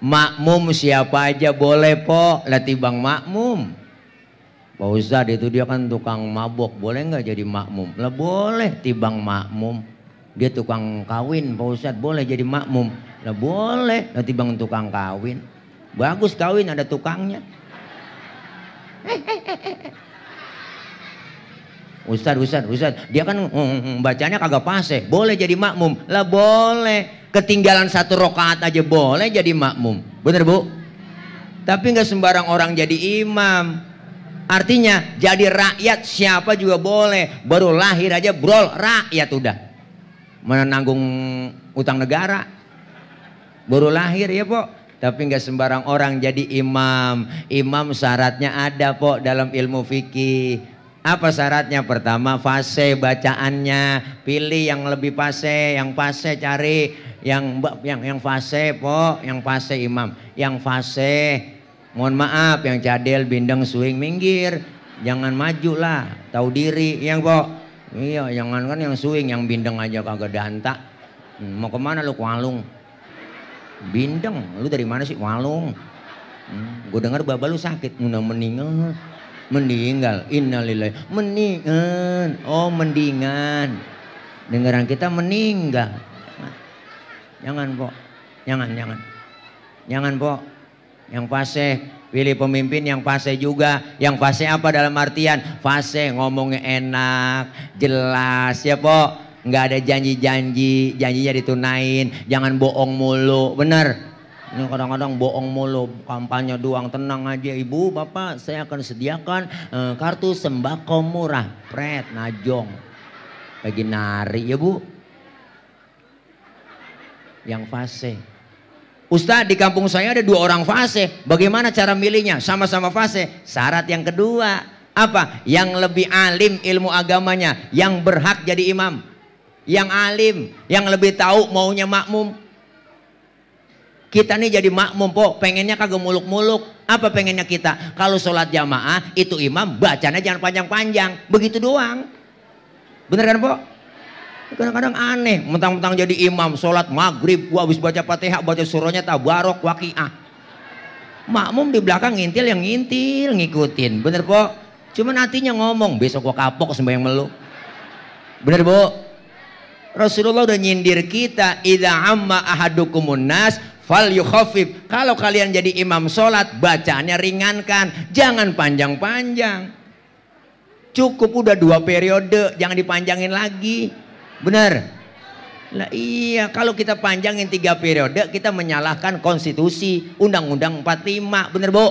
Makmum siapa aja boleh po. Latibang makmum. Pak Ustadz itu dia kan tukang mabok. Boleh nggak jadi makmum? Lah boleh tibang makmum. Dia tukang kawin, Pak Ustadz boleh jadi makmum. Lah boleh, nanti bang tukang kawin. Bagus kawin ada tukangnya. Ustadz, dia kan bacanya kagak fase. Boleh jadi makmum. Lah boleh, ketinggalan 1 rakaat aja boleh jadi makmum. Bener bu? Tapi nggak sembarang orang jadi imam. Artinya jadi rakyat siapa juga boleh. Baru lahir aja brol rakyat udah. Mana nanggung utang negara, baru lahir ya pok. Tapi nggak sembarang orang jadi imam. Imam syaratnya ada pok dalam ilmu fikih. Apa syaratnya? Pertama fase bacaannya. Pilih yang lebih fase, yang fase cari yang fase pok, yang fase imam, yang fase. Mohon maaf yang cadel bindeng swing minggir, jangan maju lah, tahu diri yang pok. Iya, jangan kan yang swing, yang bindeng aja kagak danta. Mau kemana lu? Walung. Bindeng, lu dari mana sih? Walung. Gue dengar baba lu sakit, udah meninggal. Innalillahi. Mendingan. Oh mendingan. Dengaran kita meninggal. Jangan pok, jangan pok. Yang fase. Pilih pemimpin yang fase juga. Yang fase apa dalam artian? Fase ngomongnya enak, jelas ya pok. Nggak ada janji-janji, janjinya ditunain. Jangan bohong mulu, bener. Ini kadang-kadang bohong mulu, kampanye doang. Tenang aja ibu, bapak, saya akan sediakan kartu sembako murah. Pret, najong. Lagi nari ya bu. Yang fase. Ustadz di kampung saya ada 2 orang fase. Bagaimana cara milihnya? Sama-sama fase. Syarat yang kedua apa? Yang lebih alim ilmu agamanya, yang berhak jadi imam, yang alim, yang lebih tahu maunya makmum. Kita nih jadi makmum po, pengennya kagak muluk-muluk. Apa pengennya kita? Kalau sholat jamaah itu imam bacanya jangan panjang-panjang, begitu doang. Bener kan po? Kadang-kadang aneh, mentang-mentang jadi imam sholat maghrib, gua habis baca Fatihah, baca surahnya Tabarok, Waqiah. Makmum di belakang ngintil, yang ngintil ngikutin, bener po? Cuman hatinya ngomong, besok gua kapok sembahyang melu. Bener po? Rasulullah udah nyindir kita, idza amma ahadukumun nas fal yukhaffif. Kalau kalian jadi imam sholat, bacaannya ringankan, jangan panjang-panjang. Cukup udah 2 periode, jangan dipanjangin lagi. Benar. Lah iya, kalau kita panjangin 3 periode kita menyalahkan konstitusi, undang-undang 45, bener Bu?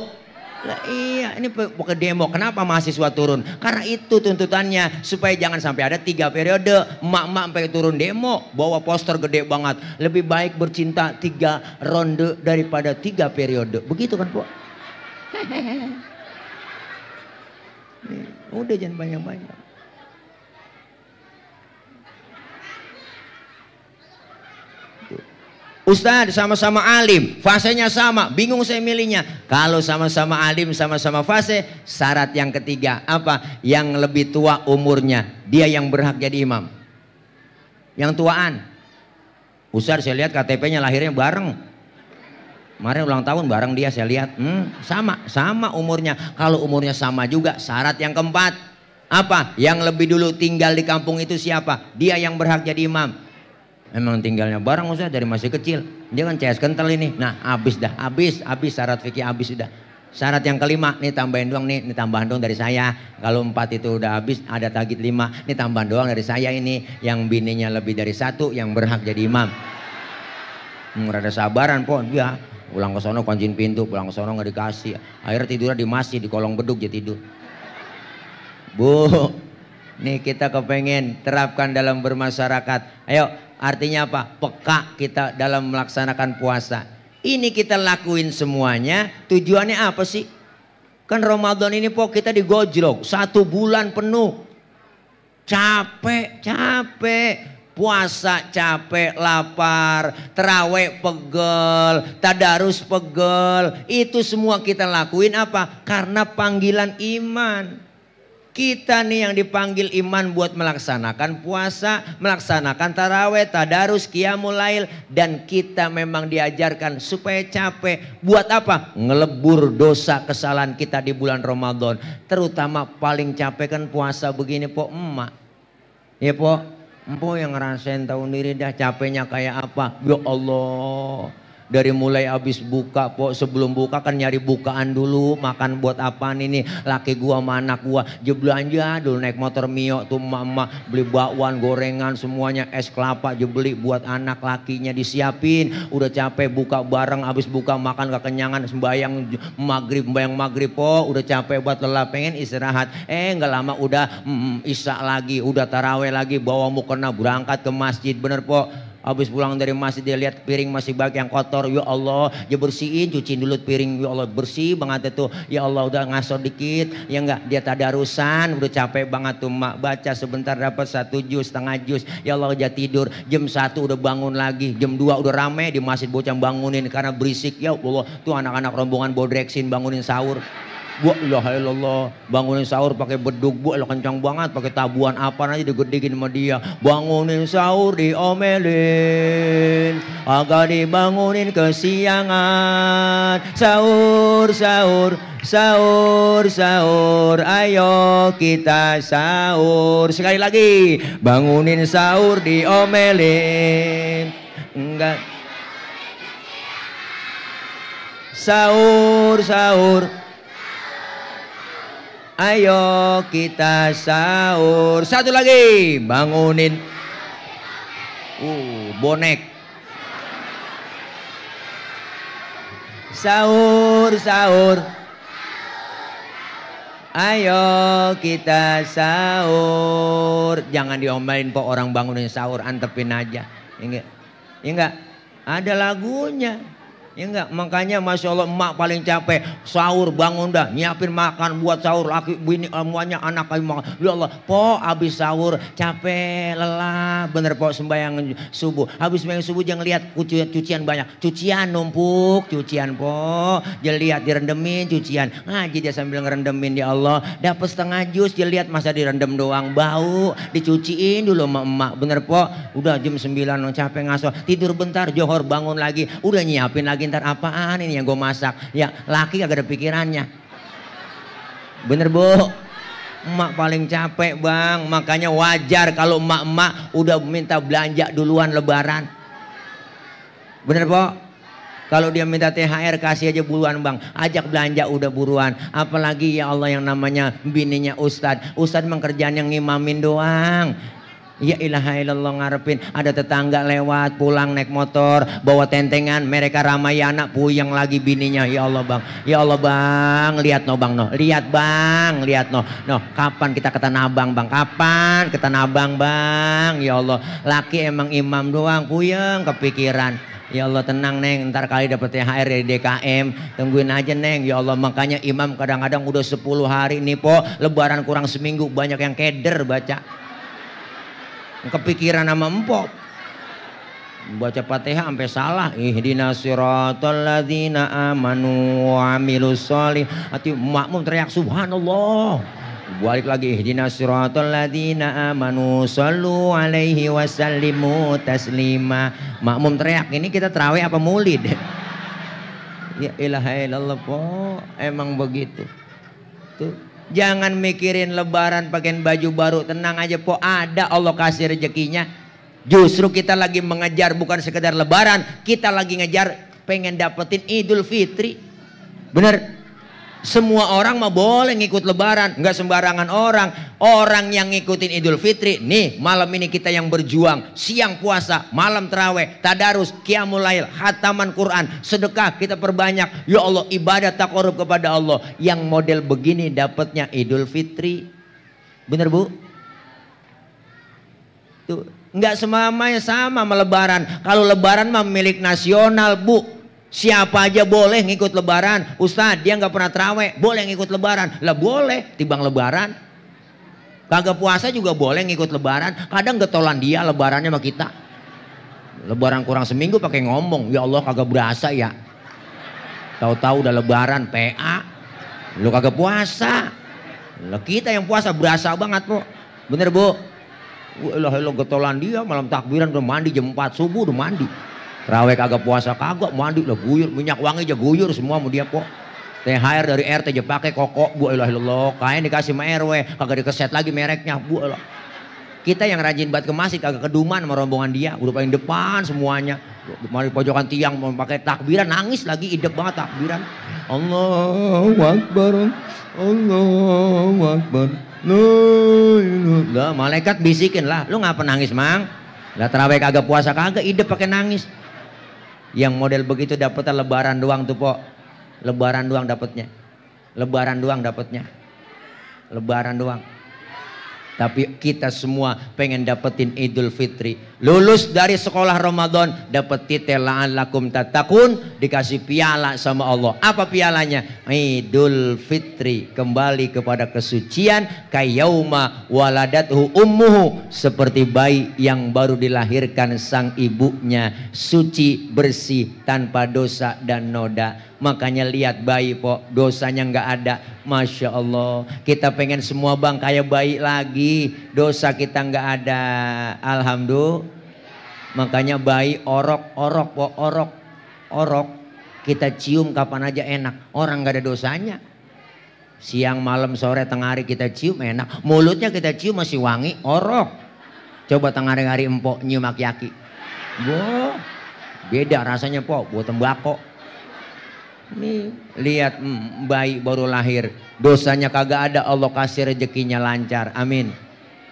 Lah iya, ini pokoknya demo. Kenapa mahasiswa turun? Karena itu tuntutannya, supaya jangan sampai ada 3 periode. Emak-emak sampai turun demo, bawa poster gede banget. Lebih baik bercinta 3 ronde daripada 3 periode. Begitu kan Bu? Udah jangan banyak-banyak. Ustadz sama-sama alim, fasenya sama, bingung saya milihnya. Kalau sama-sama alim, sama-sama fase, syarat yang ketiga apa? Yang lebih tua umurnya, dia yang berhak jadi imam. Yang tuaan. Ustadz saya lihat KTP-nya lahirnya bareng. Kemarin ulang tahun bareng dia saya lihat. Sama umurnya. Kalau umurnya sama juga, syarat yang keempat. Apa? Yang lebih dulu tinggal di kampung itu siapa? Dia yang berhak jadi imam. Emang tinggalnya bareng Ustaz dari masih kecil. Dia kan CS kental ini. Nah habis syarat fikih habis sudah. Syarat yang kelima, nih tambahin doang nih tambahan doang dari saya. Kalau 4 itu udah habis, ada tagit 5. Nih tambahan doang dari saya ini. Yang bininya lebih dari 1 yang berhak jadi imam. Rada sabaran po dia. Pulang ke sono kunciin pintu, pulang ke sono nggak dikasih. Akhirnya tidurnya di masjid, di kolong beduk dia tidur. Bu, nih kita kepengen terapkan dalam bermasyarakat. Ayo. Artinya apa? Peka kita dalam melaksanakan puasa. Ini kita lakuin semuanya. Tujuannya apa sih? Kan Ramadan ini po kita digojlok 1 bulan penuh. Capek. Puasa capek, lapar, terawih pegel, tadarus pegel. Itu semua kita lakuin apa? Karena panggilan iman. Kita nih yang dipanggil iman buat melaksanakan puasa, melaksanakan taraweh, tadarus, qiyamul lail. Dan kita memang diajarkan supaya capek. Buat apa? Ngelebur dosa kesalahan kita di bulan Ramadan. Terutama paling capek kan puasa begini po emak. Ya po, empo yang ngerasain tahu diri dah capeknya kayak apa. Ya Allah. Dari mulai habis buka po, sebelum buka kan nyari bukaan dulu, makan buat apaan ini, laki gua sama anak gua belanja dulu naik motor Mio tuh emak-emak beli bakwan, gorengan semuanya, es kelapa beli buat anak lakinya disiapin. Udah capek buka bareng, habis buka makan kekenyangan, sembayang maghrib po, udah capek buat lelah pengen istirahat. Nggak lama udah isya lagi, udah taraweh lagi, bawa mukena berangkat ke masjid, bener po. Habis pulang dari masjid dia lihat piring masih banyak yang kotor. Ya Allah, dia bersihin, cuciin dulu piring. Ya Allah, bersih banget itu. Ya Allah, udah ngaso dikit. Ya enggak, dia tadarusan, udah capek banget tuh mak. Baca sebentar dapat 1 juz, setengah juz. Ya Allah, dia tidur. Jam 1 udah bangun lagi. Jam 2 udah rame di masjid, bocah bangunin karena berisik. Ya Allah, tuh anak-anak rombongan bodreksin bangunin sahur. Bu, ilaha illallah, bangunin sahur pakai beduk, bu, lo kencang banget, pakai tabuan apa aja digedekin sama dia. Bangunin sahur diomelin, agak dibangunin kesiangan. Sahur, ayo kita sahur. Sekali lagi, bangunin sahur diomelin. Enggak. Sahur. Ayo kita sahur. Satu lagi, bangunin bonek. Sahur. Ayo kita sahur. Jangan diomelin po orang bangunin sahur, antepin aja. Ya enggak? Ada lagunya. Ya enggak, makanya Masya Allah emak paling capek sahur, bangun dah nyiapin makan buat sahur, laki bini semuanya anak kami makan. Ya Allah po habis sahur capek lelah bener po, sembahyang subuh, habis sembahyang subuh jangan lihat cucian banyak, cucian numpuk, cucian po jangan lihat direndemin cucian, ngaji dia sambil ngerendemin. Ya Allah dapat setengah jus dia lihat masa direndam doang, bau dicuciin dulu sama emak, bener po. Udah jam 9 capek ngaso, tidur bentar, johor bangun lagi, udah nyiapin lagi. Ntar apaan ini yang gue masak, ya laki gak ada pikirannya, bener bu. Emak paling capek bang, makanya wajar kalau emak-emak udah minta belanja duluan lebaran, bener po. Kalau dia minta THR kasih aja buruan bang, ajak belanja udah buruan. Apalagi ya Allah yang namanya bininya Ustadz, Ustadz emang kerjaan yang ngimamin doang. Ya ilaha illallah ngarepin ada tetangga lewat pulang naik motor bawa tentengan mereka Ramayana puyeng lagi bininya. Ya Allah bang, ya Allah bang, lihat no bang no, lihat bang, lihat no, kapan kita ke Tanah Abang bang, kapan ke Tanah Abang bang, ya Allah laki emang imam doang puyeng kepikiran. Ya Allah tenang neng, ntar kali dapet THR dari DKM, tungguin aja neng. Ya Allah makanya imam kadang-kadang udah 10 hari nih po, lebaran kurang seminggu banyak yang keder baca. Kepikiran sama empok baca Fatihah sampai salah. Ihdinas siratal ladzina amanu wa amilus sholihati. Makmum teriak subhanallah. Balik lagi ihdinas siratal ladzina amanu sallu alaihi wasallimu taslima. Makmum teriak. Ini kita tarawih apa maulid? Ya ilaha illallah po, emang begitu. Tuh. Jangan mikirin lebaran pakaian baju baru, tenang aja po, ada Allah kasih rezekinya. Justru kita lagi mengejar bukan sekedar lebaran, kita lagi ngejar pengen dapetin Idul Fitri. Bener? Semua orang mah boleh ngikut lebaran, nggak sembarangan orang. Orang yang ngikutin Idul Fitri, nih malam ini kita yang berjuang, siang puasa, malam terawih, tadarus, qiyamul lail, khataman Quran, sedekah kita perbanyak. Ya Allah ibadah taqarrub kepada Allah. Yang model begini dapatnya Idul Fitri. Bener bu? Tuh nggak semuanya sama sama lebaran. Kalau lebaran mah milik nasional bu. Siapa aja boleh ngikut lebaran. Ustadz dia nggak pernah terawih, boleh ngikut lebaran. Lah boleh, tibang lebaran. Kagak puasa juga boleh ngikut lebaran. Kadang getolan dia lebarannya sama kita. Lebaran kurang seminggu pakai ngomong, ya Allah kagak berasa ya. Tahu-tahu udah lebaran PA. Lu kagak puasa. Lah kita yang puasa berasa banget po. Bener bu? Wah getolan dia malam takbiran udah mandi jam 4 subuh udah mandi. Terawih kagak puasa kagak mandi lah guyur, minyak wangi aja guyur semua mau dia po. THR dari RT aja pakai koko bu ilah kain dikasih sama RW kagak dikeset lagi mereknya bu ilah. Kita yang rajin banget ke masjid kagak keduman sama rombongan dia udah paling depan semuanya. Mari pojokan tiang mau pakai takbiran nangis lagi idek banget takbiran. Allahu Akbar, Allahu Akbar. Lah malaikat bisikin lah, lu ngapa nangis mang? Lah terawih kagak puasa kagak idek pakai nangis. Yang model begitu dapetnya lebaran doang tuh po. Lebaran doang dapetnya. Lebaran doang dapetnya. Lebaran doang. Tapi kita semua pengen dapetin Idul Fitri. Lulus dari sekolah Ramadan dapat titel la'allakum tattaqun, dikasih piala sama Allah. Apa pialanya? Idul Fitri, kembali kepada kesucian kayauma waladathu ummuhu, seperti bayi yang baru dilahirkan sang ibunya, suci, bersih, tanpa dosa dan noda. Makanya lihat bayi po, dosanya nggak ada. Masya Allah, kita pengen semua bang kayak bayi lagi, dosa kita nggak ada. Alhamdulillah. Makanya bayi orok po, orok kita cium kapan aja enak, orang nggak ada dosanya. Siang malam sore tengah hari kita cium enak, mulutnya kita cium masih wangi, orok. Coba tengah hari empok nyium aki-aki, boh beda rasanya po, buat tembakau. Nih lihat bayi baru lahir, dosanya kagak ada, Allah kasih rezekinya lancar, amin.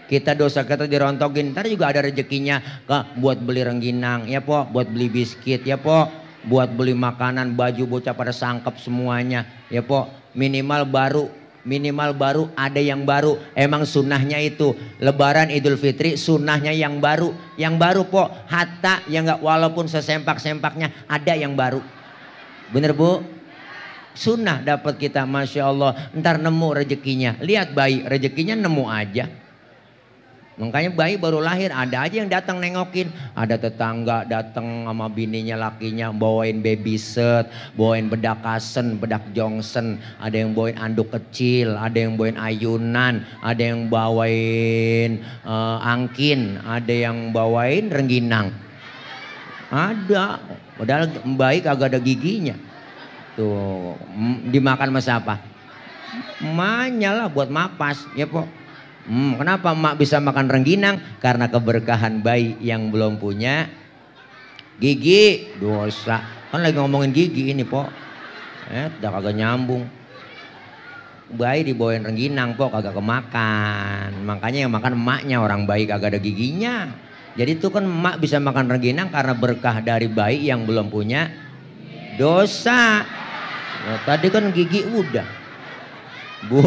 Kita dosa kita dirontokin, ntar juga ada rezekinya buat beli rengginang ya po, buat beli biskuit ya po, buat beli makanan, baju bocah pada sangkep semuanya ya po. Minimal baru ada yang baru. Emang sunnahnya itu lebaran Idul Fitri, sunnahnya yang baru po. Hatta yang nggak, walaupun sesempak-sempaknya ada yang baru. Bener bu? Sunnah dapat kita, masya Allah. Ntar nemu rezekinya. Lihat bayi, rezekinya nemu aja. Makanya bayi baru lahir ada aja yang datang nengokin. Ada tetangga datang sama bininya lakinya bawain baby set, bawain bedak kasen, bedak jongsen, ada yang bawain anduk kecil, ada yang bawain ayunan, ada yang bawain angkin, ada yang bawain rengginang. Ada, padahal bayi kagak ada giginya. Tuh, dimakan sama siapa? Emaknya lah buat mapas, ya po. Kenapa emak bisa makan rengginang? Karena keberkahan bayi yang belum punya gigi. Dosa. Kan lagi ngomongin gigi ini po. Udah kagak nyambung. Bayi dibawain rengginang pok kagak kemakan. Makanya yang makan emaknya, orang bayi kagak ada giginya. Jadi itu kan emak bisa makan rengginang karena berkah dari bayi yang belum punya dosa. Nah, tadi kan gigi udah. Bu,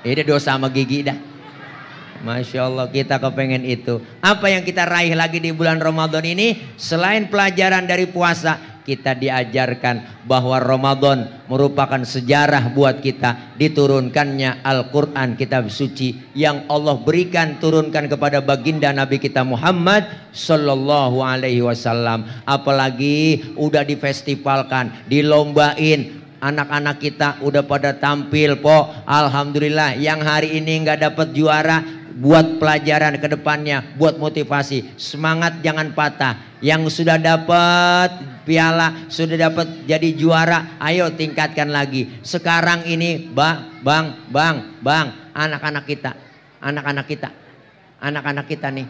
ini dosa sama gigi dah. Masya Allah, kita kepengen itu. Apa yang kita raih lagi di bulan Ramadan ini? Selain pelajaran dari puasa, kita diajarkan bahwa Ramadan merupakan sejarah buat kita. Diturunkannya Al-Quran, kitab suci yang Allah berikan, turunkan kepada baginda Nabi kita Muhammad Sallallahu Alaihi Wasallam. Apalagi udah difestivalkan, dilombain. Anak-anak kita udah pada tampil po. Alhamdulillah, yang hari ini nggak dapat juara, buat pelajaran ke depannya, buat motivasi. Semangat jangan patah. Yang sudah dapat piala, sudah dapat jadi juara, ayo tingkatkan lagi. Sekarang ini bang, anak-anak kita nih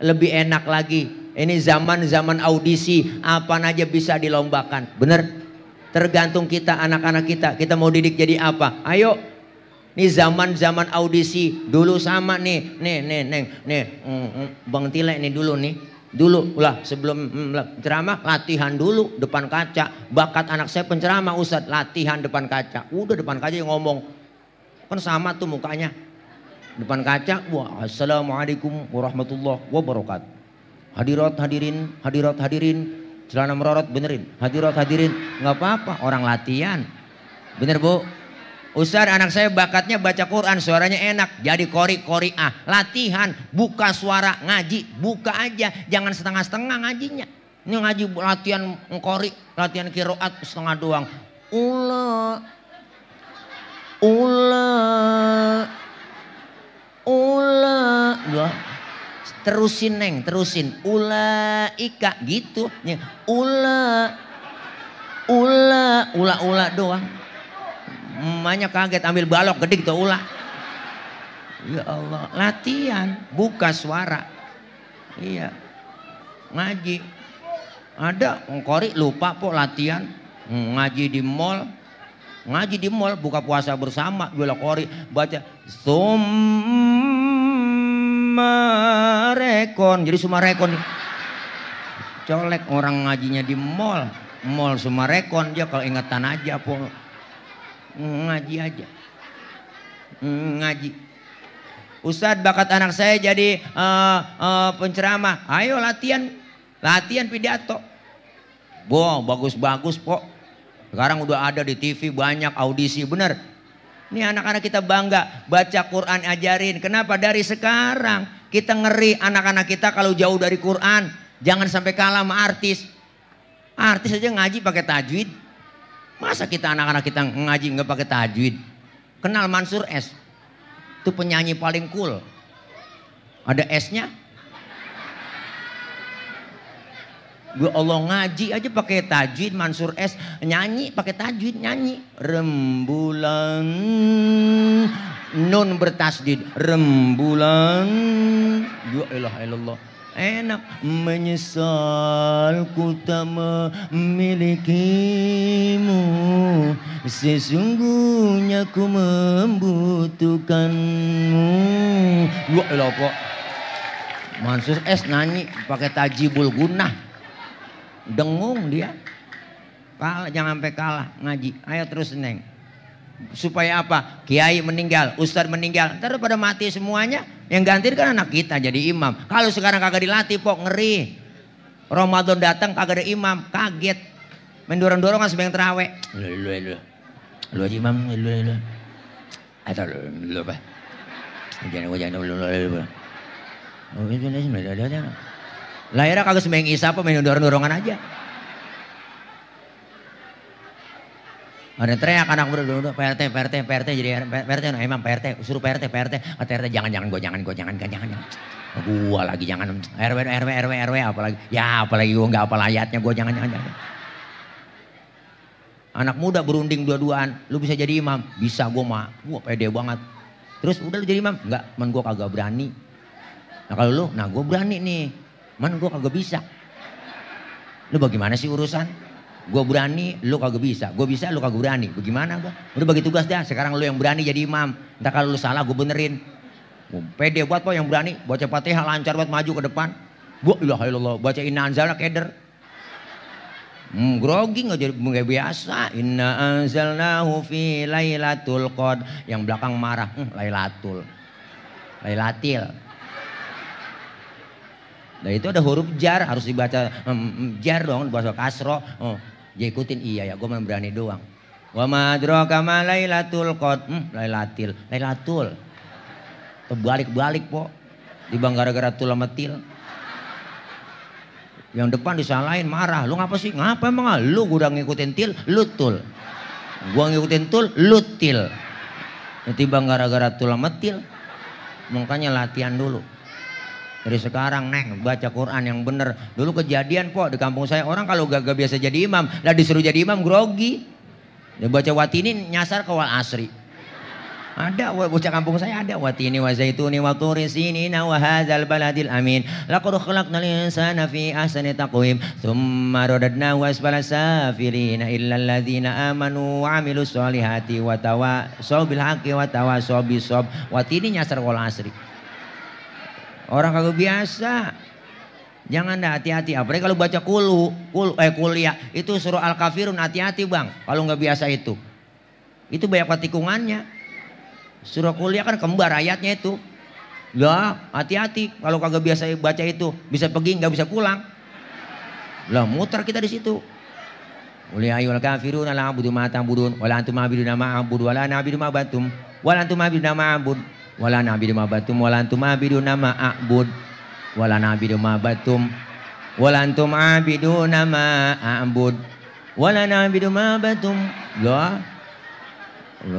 lebih enak lagi. Ini zaman audisi, apa aja bisa dilombakan. Bener? Tergantung kita, anak-anak kita mau didik jadi apa. Ayo, nih zaman audisi dulu sama nih Bang Tile nih dulu lah sebelum ceramah latihan dulu depan kaca. Bakat anak saya penceramah Ustadz, latihan depan kaca. Udah depan kaca yang ngomong kan sama tuh mukanya depan kaca. Wah, assalamualaikum warahmatullahi wabarakatuh. Hadirat hadirin. Celana merorot benerin, hadirin, nggak apa-apa, orang latihan, bener bu. Ustaz, anak saya bakatnya baca Quran, suaranya enak, jadi qori'ah, latihan, buka suara ngaji, buka aja, jangan setengah-setengah ngajinya. Ini ngaji latihan qori, latihan qiraat setengah doang. Ula. Terusin ulaika gitu. Ula doang. Emaknya kaget ambil balok gede gitu ula. Ya Allah, latihan, buka suara. Iya. Ngaji. Ada ngkori lupa po latihan. Ngaji di mall, buka puasa bersama, jual qori, baca Sumarekon, jadi Sumarekon nih. Colek orang ngajinya di mall Sumarekon, dia kalau ingetan aja po ngaji aja. Ngaji. Ustadz, bakat anak saya jadi penceramah. Ayo latihan pidato. Bagus po. Sekarang udah ada di TV banyak audisi, bener. Ini anak-anak kita bangga baca Quran, ajarin. Kenapa? Dari sekarang kita ngeri anak-anak kita kalau jauh dari Quran. Jangan sampai kalah sama artis. Artis aja ngaji pakai tajwid. Masa kita anak-anak kita ngaji nggak pakai tajwid? Kenal Mansur S? Itu penyanyi paling cool. Ada S-nya. Gue Allah ngaji aja pakai tajwid, Mansur S nyanyi pakai tajwid, nyanyi rembulan, nun bertasdid, rembulan, ya ilah ilallah, enak. Menyesal ku tak memilikimu, sesungguhnya ku membutuhkanmu, ya ilah kok. Mansur S nyanyi pakai tajibul gunah. Dengung dia, kalah, jangan sampai kalah ngaji. Ayo terus neng. Supaya apa? Kiai meninggal, ustadz meninggal, ntar pada mati semuanya. Yang ganti kan anak kita jadi imam. Kalau sekarang kagak dilatih pok ngeri. Ramadan datang kagak ada imam, kaget. Main dorong-dorongan sembahyang terawih. Lu aja imam, lu. Atau lu apa? Jangan lu. Lahirnya kagak sembahyang isya apa, main dorong-dorongan aja. Ada teriak anak muda, PRT jadi PRT, no, imam PRT, suruh PRT, kata PRT jangan gua lagi jangan, RW apalagi, ya apalagi gua nggak apal ayatnya, gua jangan. Anak muda berunding dua-duaan, lu bisa jadi imam, bisa gua pede banget. Terus udah lu jadi imam, enggak, man gua kagak berani. Nah kalau lu, gua berani nih. Man gue kagak bisa. Lu bagaimana sih urusan? Gue berani, lu kagak bisa. Gue bisa, lu kagak berani. Bagaimana gue? Udah bagi tugas dah. Sekarang lu yang berani jadi imam. Entah kalau lu salah gue benerin. Pede buat po yang berani. Baca Fatihah lancar buat maju ke depan. Bu ilaha illallah. Baca inna anzalna keder. Grogi nggak jadi biasa. Inna anzalnahu fi lailatul qad. Yang belakang marah. Lailatul. Lailatil. Nah itu ada huruf jar harus dibaca jar dong bahasa kasro. Dia ikutin iya ya gue berani doang. Wa ma adraka ma lailatul qad. Lailatil. Lailatul. Terbalik-balik po. Dibang gara-gara tul sama til. Yang depan disalahin marah. Lu ngapa sih? Ngapa emang? Lu udah ngikutin til, lu tul. Gua ngikutin tul, lu til. Tiba gara-gara tul sama til. Makanya latihan dulu. Dari sekarang neng baca Quran yang bener. Dulu kejadian po di kampung saya orang kalau gak biasa jadi imam, lah disuruh jadi imam grogi. Dia baca watini nyasar ke wal asri. Ada bocah kampung saya ada watini wa zaituni wa turi sinina wa hadzal baladil amin. Laqad khalaqnal insana fi ahsani taqwim tsumma radadnahu asfala safilina illa alladzina amanu wa amilus solihati wa tawasaw bil haqqi wa tawasaw bis sabr. Watini nyasar wal asri. Orang kagak biasa. Jangan dah hati-hati. Apalagi kalau baca kuliah itu surah Al-Kafirun hati-hati bang. Kalau nggak biasa itu banyak tikungannya. Surah kuliah kan kembar ayatnya itu. Lah hati-hati kalau kagak biasa baca itu bisa pergi nggak bisa pulang. Lah muter kita di situ. Qul ya ayyuhal kafiruna la a'budu ma ta'budun wa la antum a'buduna ma a'budu wa la na'budu ma batum wa la antum a'buduna ma a'bud wa la na'budu ma batum wa la antum a'buduna ma a'bud wa la na'budu ma batum wa la antum a'buduna ma a'bud wa la na'budu ma batum. Lah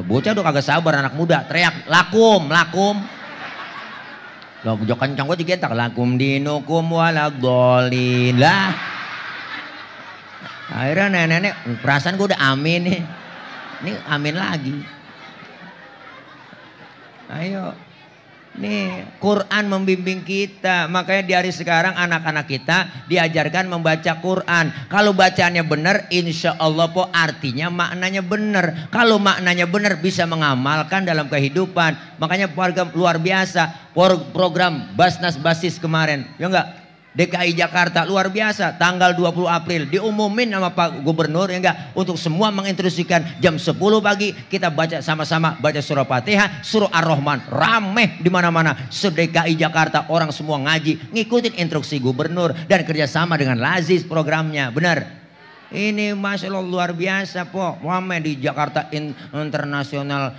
bocah udah kagak sabar anak muda teriak lakum lakum. Loh jok kencang gue juga tak lakum dinukum waladhdallin lah. Akhirnya nenek perasaan gue udah amin nih. Ini amin lagi. Ayo. Nih Quran membimbing kita. Makanya di hari sekarang anak-anak kita diajarkan membaca Quran. Kalau bacaannya benar insya Allah po artinya maknanya benar. Kalau maknanya benar bisa mengamalkan dalam kehidupan. Makanya program luar biasa. Program Basnas Basis kemarin. Ya enggak? DKI Jakarta luar biasa tanggal 20 April diumumin sama Pak Gubernur ya enggak untuk semua menginstruksikan jam 10 pagi kita baca sama-sama baca surah Fatihah, surah Ar-Rahman rameh di mana-mana. Se-DKI Jakarta orang semua ngaji ngikutin instruksi Gubernur dan kerjasama dengan Lazis programnya benar. Ini Masya Allah luar biasa po. Rame di Jakarta International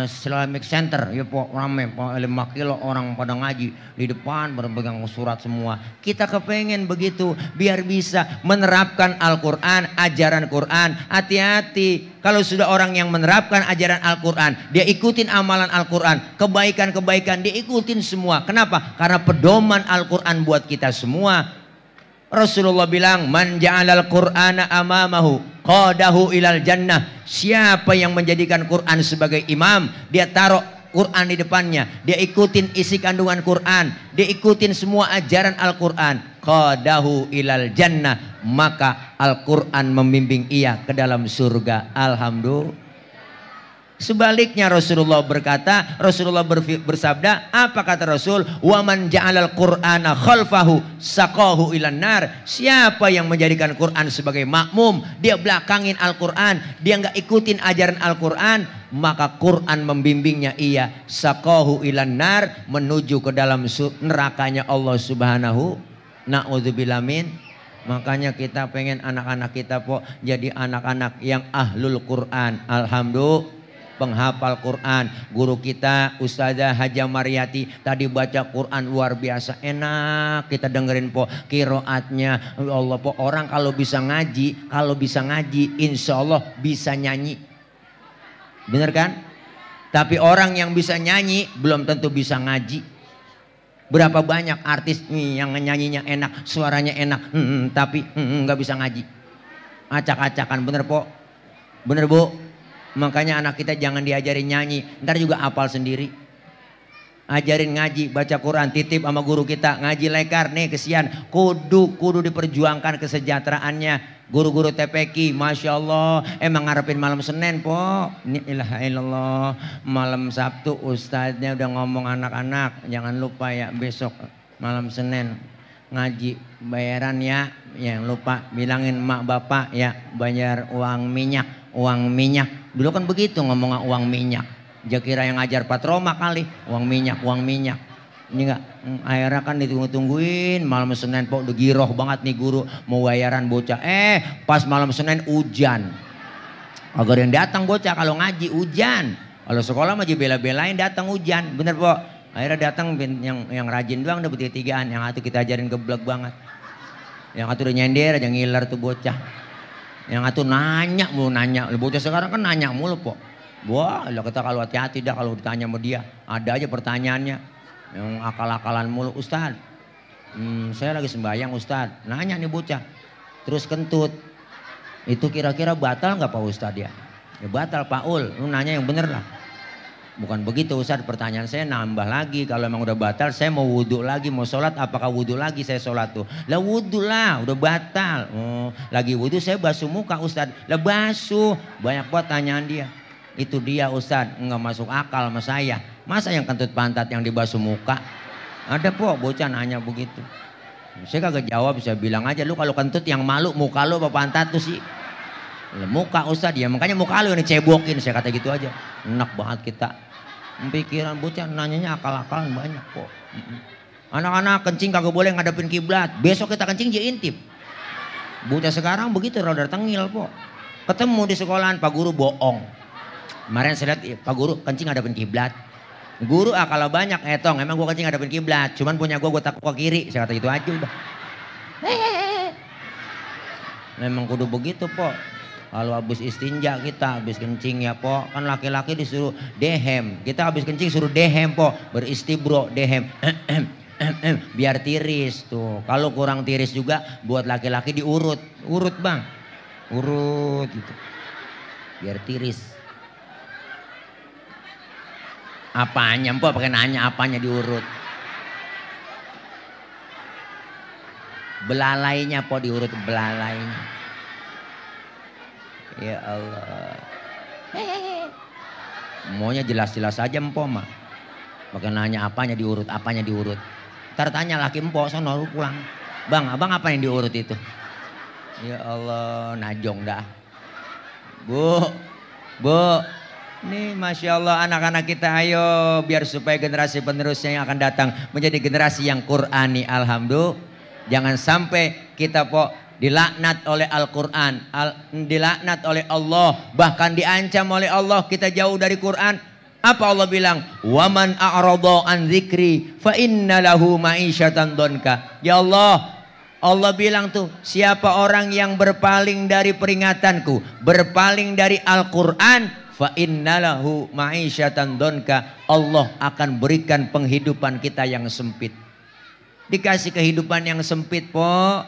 Islamic Center. Ya po rame po 5 kilo orang pada ngaji. Di depan berpegang surat semua. Kita kepengen begitu. Biar bisa menerapkan Al-Quran. Ajaran Quran. Hati-hati. Kalau sudah orang yang menerapkan ajaran Al-Quran. Dia ikutin amalan Al-Quran. Kebaikan-kebaikan dia ikutin semua. Kenapa? Karena pedoman Al-Quran buat kita semua. Rasulullah bilang man ja'alal qur'ana amamahu qadahu ilal jannah. Siapa yang menjadikan Quran sebagai imam, dia taruh Quran di depannya, dia ikutin isi kandungan Quran, dia ikutin semua ajaran Al-Quran, qadahu ilal jannah, maka Al-Quran membimbing ia ke dalam surga. Alhamdulillah. Sebaliknya Rasulullah berkata, Rasulullah bersabda, apa kata Rasul? Wa man ja'alal qur'ana khalfahu saqahu ilan nar. Siapa yang menjadikan Quran sebagai makmum, dia belakangin Al-Quran, dia nggak ikutin ajaran Al-Quran, maka Quran membimbingnya ia saqahu ilan nar, menuju ke dalam nerakanya Allah Subhanahu. Na'udzubillah min. Makanya kita pengen anak-anak kita po jadi anak-anak yang ahlul Quran. Alhamdulillah. Penghafal Quran. Guru kita Ustazah Haja Mariati tadi baca Quran luar biasa enak kita dengerin po kiroatnya. Allah po orang kalau bisa ngaji insya Allah bisa nyanyi, bener kan? Tapi orang yang bisa nyanyi belum tentu bisa ngaji. Berapa banyak artis nih yang nyanyinya enak, suaranya enak, tapi nggak bisa ngaji, acak-acakan. Bener po, bener bu. Makanya anak kita jangan diajarin nyanyi, ntar juga hafal sendiri. Ajarin ngaji, baca Quran, titip sama guru kita, ngaji lekar nih kesian. Kudu diperjuangkan kesejahteraannya. Guru-guru TPQ, Masya Allah, emang ngarepin malam Senin po. Ilaha illallah, malam Sabtu ustadznya udah ngomong anak-anak, jangan lupa ya besok malam Senin ngaji bayaran ya. Yang lupa bilangin emak bapak ya bayar uang minyak. Dulu kan begitu ngomong uang minyak. Dia kira yang ngajar Pak Roma kali, uang minyak. Ini enggak, akhirnya kan ditunggu-tungguin malam Senin po udah giroh banget nih guru mau bayaran bocah. Pas malam Senin hujan. Agar yang datang bocah kalau ngaji hujan. Kalau sekolah mah bela-belain datang hujan, bener po. Akhirnya datang yang rajin doang udah bertigaan, yang satu kita ajarin geblek banget. Yang satu udah nyender aja ngiler tuh bocah. Yang satu nanya mulu nanya. Bocah sekarang kan nanya mulu po. Wah, kita kalau hati-hati dah kalau ditanya sama dia. Ada aja pertanyaannya. Yang akal-akalan mulu. Ustad, saya lagi sembahyang Ustad. Nanya nih bocah. Terus kentut. Itu kira-kira batal nggak Pak Ustad ya? Ya batal Pak Ul. Lu nanya yang bener lah. Bukan begitu Ustaz, pertanyaan saya nambah lagi. Kalau emang udah batal saya mau wudhu lagi, mau sholat apakah wudhu lagi saya sholat tuh? Lah wudhu lah, udah batal. Oh, lagi wudhu saya basuh muka Ustaz. Lah basuh, banyak banget tanyaan dia. Itu dia Ustaz, nggak masuk akal sama saya. Masa yang kentut pantat yang dibasuh muka? Ada po bocah nanya begitu. Saya kagak jawab, saya bilang aja lu kalau kentut yang malu muka lu apa pantat tuh sih? Lah muka Ustaz ya, makanya muka lu yang dicebokin, saya kata gitu aja. Enak banget kita. Pikiran bocah nanyanya akal-akalan banyak kok. Anak-anak kencing kagak boleh ngadepin kiblat. Besok kita kencing dia intip. Bocah sekarang begitu rada tengil kok. Ketemu di sekolahan Pak Guru bohong. Kemarin saya lihat Pak Guru kencing ngadepin kiblat. Guru kalau banyak etong emang gua kencing ngadepin kiblat. Cuman punya gua takut ke kiri. Saya kata gitu aja udah. Memang kudu begitu po. Kalau habis istinja kita habis kencing ya po, kan laki-laki disuruh dehem, kita habis kencing suruh dehem po, beristibro dehem, biar tiris tuh. Kalau kurang tiris juga buat laki-laki diurut, urut bang, urut gitu, biar tiris. Apanya po, pakai nanya apanya diurut? Belalainya po diurut belalainya. Ya Allah. Maunya jelas-jelas aja empok mah. Pakai nanya apanya diurut, apanya diurut. Ntar tanya laki empok sono lu pulang. Bang, abang apa yang diurut itu? Ya Allah, najong dah. Bu. Nih Masya Allah anak-anak kita ayo biar supaya generasi penerusnya yang akan datang menjadi generasi yang Qur'ani. Alhamdulillah. Jangan sampai kita po dilaknat oleh Al-Quran, dilaknat oleh Allah, bahkan diancam oleh Allah kita jauh dari Quran. Apa Allah bilang? Waman a'rada an dzikri fa inna lahu ma'isyatan donka. Ya Allah, Allah bilang tuh siapa orang yang berpaling dari peringatanku, berpaling dari Al-Quran, fa inna lahu ma'isyatan donka. Allah akan berikan penghidupan kita yang sempit. Dikasih kehidupan yang sempit po.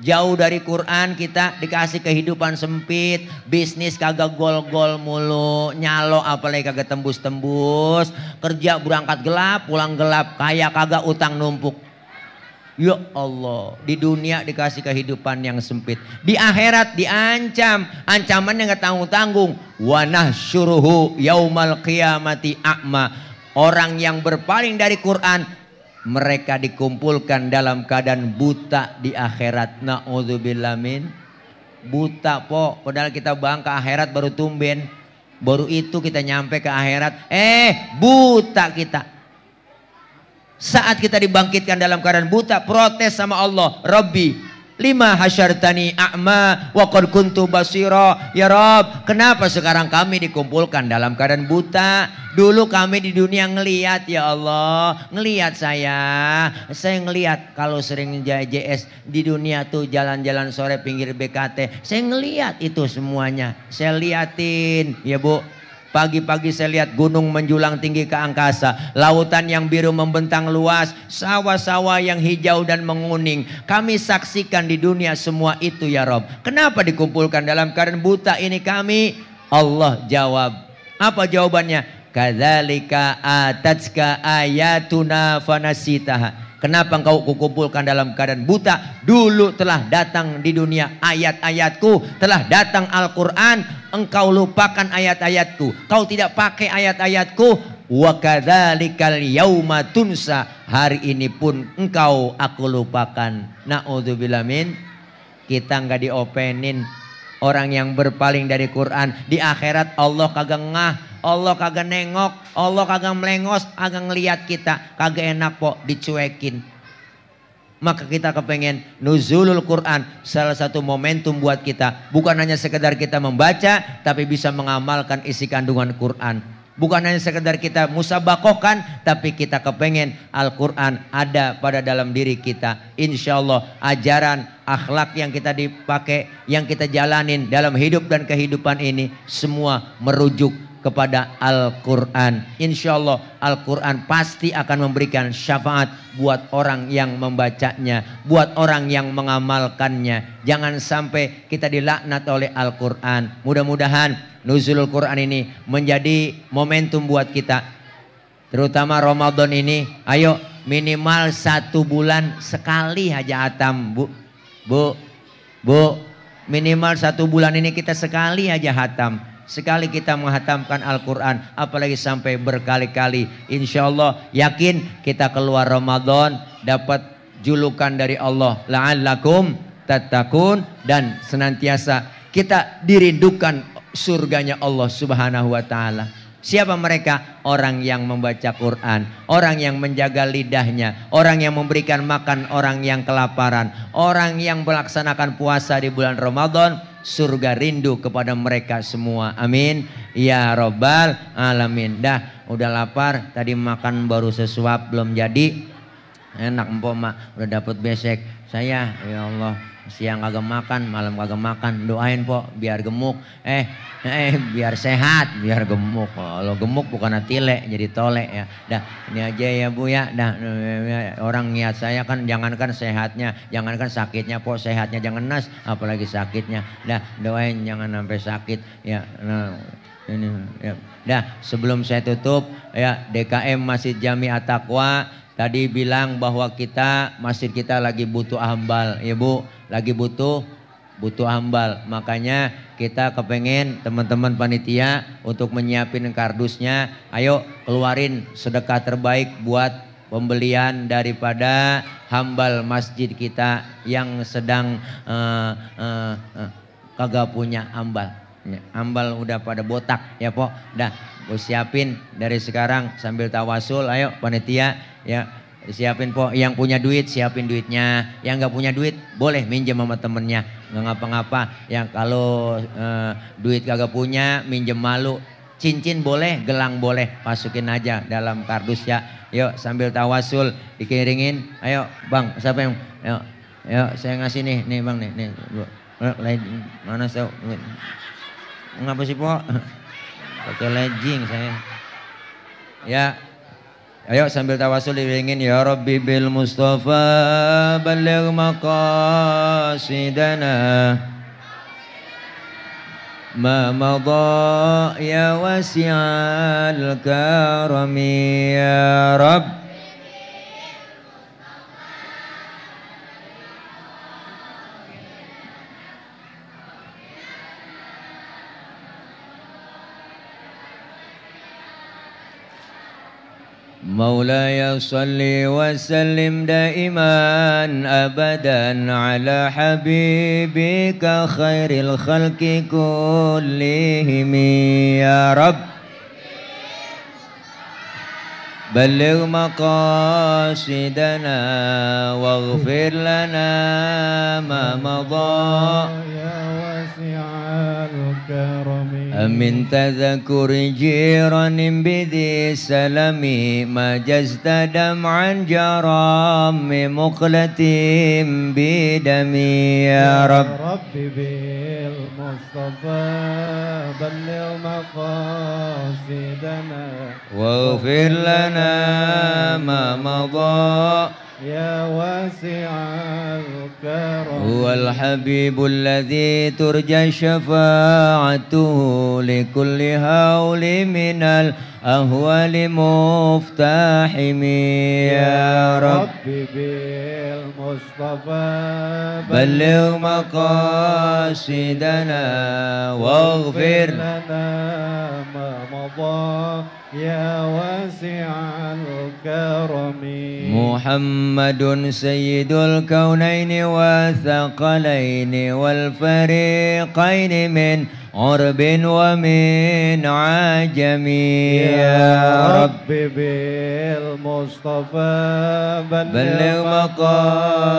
Jauh dari Quran kita dikasih kehidupan sempit, bisnis kagak gol-gol mulu, nyalo apalagi kagak tembus-tembus, kerja berangkat gelap, pulang gelap, kaya kagak utang numpuk. Ya Allah, di dunia dikasih kehidupan yang sempit, di akhirat diancam, ancamannya nggak tanggung-tanggung. Wa nahsyuruhu yaumal qiyamati a'ma. Orang yang berpaling dari Quran mereka dikumpulkan dalam keadaan buta di akhirat. Na'udzubillah min. Buta po. Padahal kita bang ke akhirat baru tumben. Baru itu kita nyampe ke akhirat. Buta kita. Saat kita dibangkitkan dalam keadaan buta. Protes sama Allah. Rabbi. Lima hasyartani a'ma wa qad kuntu basira. Ya Rabb, kenapa sekarang kami dikumpulkan dalam keadaan buta? Dulu kami di dunia ngelihat ya Allah, ngelihat saya ngelihat kalau sering JS di dunia tuh jalan-jalan sore pinggir BKT, saya ngelihat itu semuanya, saya liatin ya Bu. Pagi-pagi saya lihat gunung menjulang tinggi ke angkasa, lautan yang biru membentang luas, sawah-sawah yang hijau dan menguning. Kami saksikan di dunia semua itu ya Rob. Kenapa dikumpulkan dalam keadaan buta ini kami? Allah jawab. Apa jawabannya? kadzalika atatska ayatuna fanasitaha. Kenapa engkau kukumpulkan dalam keadaan buta? Dulu telah datang di dunia ayat-ayatku, telah datang Al-Quran, engkau lupakan ayat-ayatku, kau tidak pakai ayat-ayatku. Wa kadzalikal yauma tunsa, hari ini pun engkau aku lupakan. Na'udzubillah min, kita nggak diopenin. Orang yang berpaling dari Quran di akhirat Allah kagak ngah, Allah kagak nengok, Allah kagak melengos, kagak ngeliat kita, kagak enak kok, dicuekin. Maka kita kepengen nuzulul Quran salah satu momentum buat kita, bukan hanya sekedar kita membaca, tapi bisa mengamalkan isi kandungan Quran. Bukan hanya sekedar kita musabakohkan, tapi kita kepengen Al-Quran ada pada dalam diri kita. Insya Allah ajaran akhlak yang kita dipakai, yang kita jalanin dalam hidup dan kehidupan ini, semua merujuk kepada Al-Quran. Insya Allah Al-Quran pasti akan memberikan syafaat buat orang yang membacanya, buat orang yang mengamalkannya. Jangan sampai kita dilaknat oleh Al-Quran. Mudah-mudahan nuzulul Quran ini menjadi momentum buat kita, terutama Ramadan ini. Ayo minimal 1 bulan sekali aja hatam, bu, minimal 1 bulan ini kita sekali aja hatam. Sekali kita menghatamkan Al-Quran, apalagi sampai berkali-kali. Insya Allah yakin kita keluar Ramadan dapat julukan dari Allah, la'allakum tattaqun, dan senantiasa kita dirindukan surganya Allah Subhanahu wa ta'ala. Siapa mereka? Orang yang membaca Quran, orang yang menjaga lidahnya, orang yang memberikan makan orang yang kelaparan, orang yang melaksanakan puasa di bulan Ramadan. Surga rindu kepada mereka semua. Amin ya robbal alamin. Dah udah lapar, tadi makan baru sesuap belum jadi. Enak empok mak, udah dapet besek. Saya ya Allah siang kagak makan, malam kagak makan. Doain po biar gemuk, biar sehat, biar gemuk. Kalau gemuk bukan tile jadi tolek ya. Dah ini aja ya bu ya. Dah orang niat saya kan jangankan sehatnya, jangankan sakitnya po, sehatnya jangan nas, apalagi sakitnya. Dah doain jangan sampai sakit ya. Nah, ini ya. Dah sebelum saya tutup ya, DKM Masjid Jami At-Taqwa tadi bilang bahwa kita masjid kita lagi butuh hambal ya bu, lagi butuh hambal. Makanya kita kepengen teman-teman panitia untuk menyiapin kardusnya. Ayo keluarin sedekah terbaik buat pembelian daripada hambal masjid kita yang sedang kagak punya hambal. Hambal udah pada botak ya po. Dah gue siapin dari sekarang sambil tawasul. Ayo panitia ya siapin po, yang punya duit siapin duitnya, yang nggak punya duit boleh minjem sama temennya, nggak ngapa-ngapa. Yang kalau duit kagak punya minjem malu, cincin boleh, gelang boleh, masukin aja dalam kardus ya. Yuk sambil tawasul dikiringin. Ayo bang, siapa yang yuk saya ngasih nih bang nih mana saya ngapa sih po pakai legging saya ya. Ayo sambil tawasul diringin. Ya Rabbi bil Mustafa baligh maqasidana ma madha ya wasi'al karami ya Rabb. مولاي صل وسلم دائما أبدا على حبيبك خير الخلق كلهم يا رب. بلغ مقاصدنا واغفر لنا ما مضى يا واسع الكرم. من تذكر جيران بذي سلم ما جزت دمعا جرام مقلة بدمي يا رب. ربي بالمصطفى بلغ مقاصدنا واغفر لنا ما مضى يا واسع الكرم هو الحبيب الذي ترجى شفاعته لكل هول من الأهوال مفتحم يا رب بالمصطفى بلغ مقاصدنا واغفر لنا ما مضى يا واسع الكرم محمد سيد الكونين والثقلين والفريقين من عرب ومن عجم يا رب بالمصطفى بلغ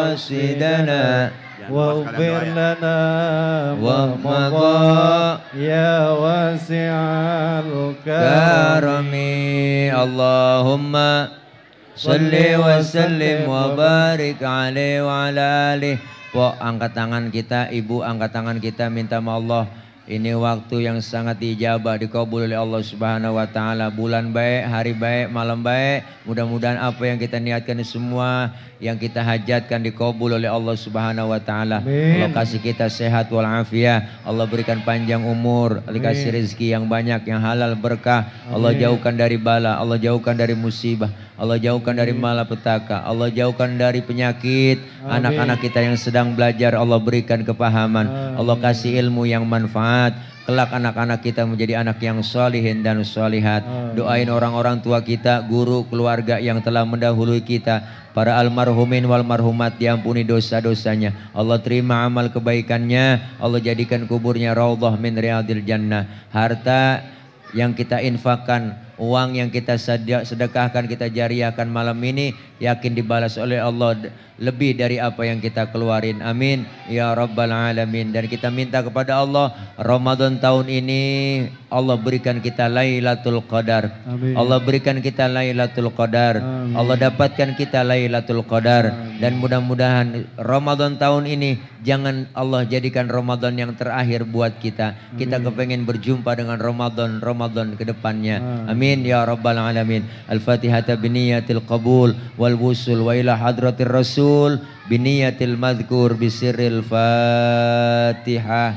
مقاصدنا واغفر لنا ومضى يا واسع الكرم اللهم صل وسلم وbarik alaihi wa ala alihi. Pok, angkat tangan kita, ibu angkat tangan kita, minta sama Allah. Ini waktu yang sangat diijabah, dikabul oleh Allah Subhanahu wa taala. Bulan baik, hari baik, malam baik. Mudah-mudahan apa yang kita niatkan semua, yang kita hajatkan dikabul oleh Allah Subhanahu wa taala. Allah kasih kita sehat wal afiat. Allah berikan panjang umur, Allah kasih rezeki yang banyak, yang halal berkah. Allah jauhkan dari bala, Allah jauhkan dari musibah, Allah jauhkan dari malapetaka, Allah jauhkan dari penyakit. Anak-anak kita yang sedang belajar, Allah berikan kepahaman, Allah kasih ilmu yang manfaat. Kelak anak-anak kita menjadi anak yang solihin dan solihat. Doain orang-orang tua kita, guru, keluarga yang telah mendahului kita, para almarhumin wal marhumat, diampuni dosa-dosanya. Allah terima amal kebaikannya, Allah jadikan kuburnya raudhah min riyadil jannah. Harta yang kita infakkan, uang yang kita sedekahkan, kita jariahkan malam ini, yakin dibalas oleh Allah lebih dari apa yang kita keluarin. Amin ya rabbal alamin. Dan kita minta kepada Allah, Ramadan tahun ini Allah berikan kita Lailatul Qadar. Amin. Allah berikan kita Lailatul Qadar. Amin. Allah dapatkan kita Lailatul Qadar. Amin. Dan mudah-mudahan Ramadan tahun ini jangan Allah jadikan Ramadan yang terakhir buat kita. Amin. Kita kepengen berjumpa dengan Ramadan ke depannya. Amin ya rabbal alamin. Al-Fatihah biniyatil qabul wal wusul wa ila hadratir rasul biniyatil madhkur bisirril Fatihah.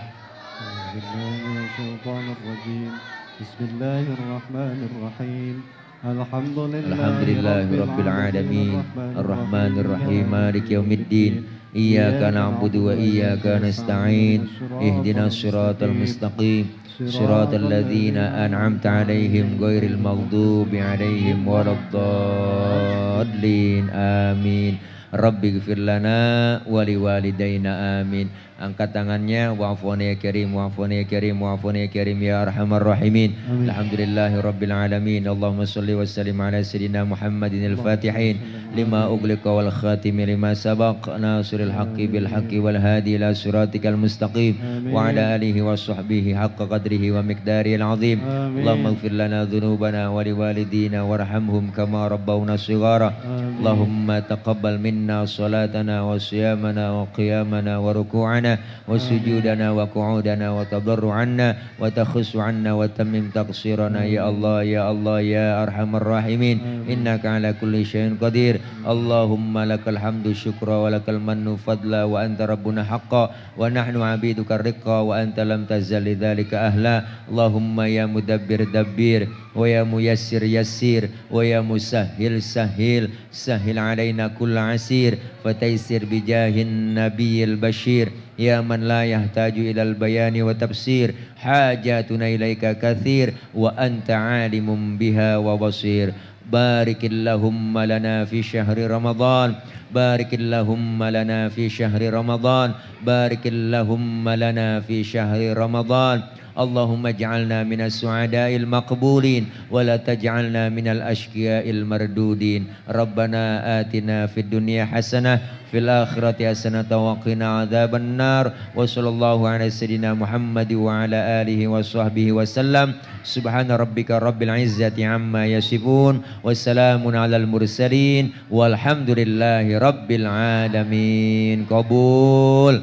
Bismillahirrahmanirrahim. Alhamdulillahi rabbil alamin. Ar-Rahmanir Rahim. Maliki yaumiddin. Iyyaka na'budu wa iyyaka nasta'in. Ihdinas siratal mustaqim. Siratal ladzina an'amta 'alaihim ghairil maghdubi 'alaihim waladdallin. Amin. Rabbi gfir lana wali walidayna amin. Angkat tangannya, wa'afwana ya karim, wa'afwana ya karim, wa'afwana ya karim ya arhamar rahimin. Alhamdulillahi rabbil alamin. Allahumma salli wa sallim ala sayyidina Muhammadin al-fatihin lima ughliqa wal khatimi lima sabaq, nasiril haqqi bil haqqi wal hadi ila siratikal mustaqim, wa ala alihi wa sahbihi haqqa qadrihi wa miqdarihil azim. Allahumma ighfir lana dhunubana wa liwalidina warhamhum kama rabbawna shighara. Allahumma taqabbal minna salatana wa siyamana wa qiyamana wa ruku'ana wa sujudana wa qu'udana wa tadarru'anna wa takhussu 'anna wa tammim taqsirana ya Allah ya Allah ya arhamar rahimin. Innaka ala kulli syai'in qadir. Allahumma lakal hamdu syukra wa lakal mannu fadla wa anta rabbuna haqqa wa nahnu 'abiduka riqqa wa anta lam tazal lidzalika ahla. Allahumma ya mudabbir dabbir wa ya muyassir yassir wa ya musahhil sahhil sahhil alaina kulla asir fataysir bijahin nabiyil bashir ya man la yahtaju ilal bayani wa tafsir hajatuna ilaika kathir wa anta alimun biha wa basir. Barikillahumma lana fi syahri Ramadan, barikillahumma lana fi syahri Ramadan, barikillahumma lana fi syahri Ramadan. Allahumma ij'alna minas su'ada'il maqbulin wa la taj'alna minal ashqiya'il mardudin. Rabbana atina fid dunya hasanah fil akhirati hasanah wa qina adzaban nar. Wa sallallahu ala sayyidina Muhammad wa ala alihi wa sahbihi wa sallam. Subhana rabbika rabbil izzati amma yasifun wa salamun alal mursalin walhamdulillahi rabbil alamin. Qabul.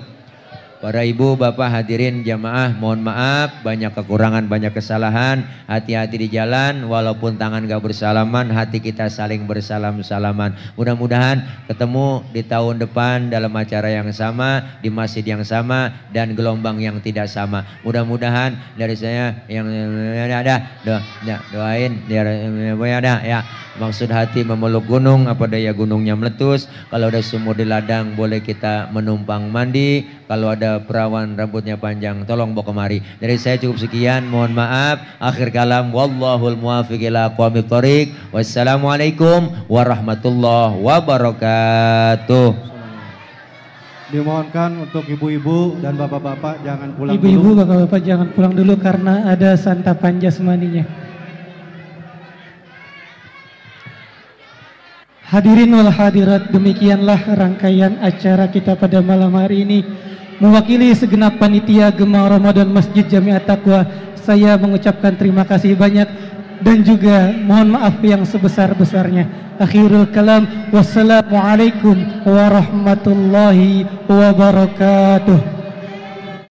Para ibu, bapak, hadirin jamaah, mohon maaf banyak kekurangan, banyak kesalahan. Hati-hati di jalan, walaupun tangan gak bersalaman, hati kita saling bersalam-salaman. Mudah-mudahan ketemu di tahun depan dalam acara yang sama, di masjid yang sama, dan gelombang yang tidak sama. Mudah-mudahan dari saya yang ada doain biar ada ya. Maksud hati memeluk gunung, apa daya gunungnya meletus. Kalau ada sumur di ladang boleh kita menumpang mandi. Kalau ada perawan rambutnya panjang tolong bawa kemari. Dari saya cukup sekian, mohon maaf. Akhir kalam, wallahul muwaffiq ila aqwamit thoriq. Wassalamualaikum warahmatullahi wabarakatuh. Dimohonkan untuk ibu-ibu dan bapak-bapak jangan pulang dulu. Ibu-ibu, bapak-bapak jangan pulang dulu karena ada santapan jasmaninya. Hadirin wal hadirat, demikianlah rangkaian acara kita pada malam hari ini. Mewakili segenap panitia Gema Ramadan Masjid Jamiat Taqwa, saya mengucapkan terima kasih banyak dan juga mohon maaf yang sebesar-besarnya. Akhirul kalam, wassalamualaikum warahmatullahi wabarakatuh.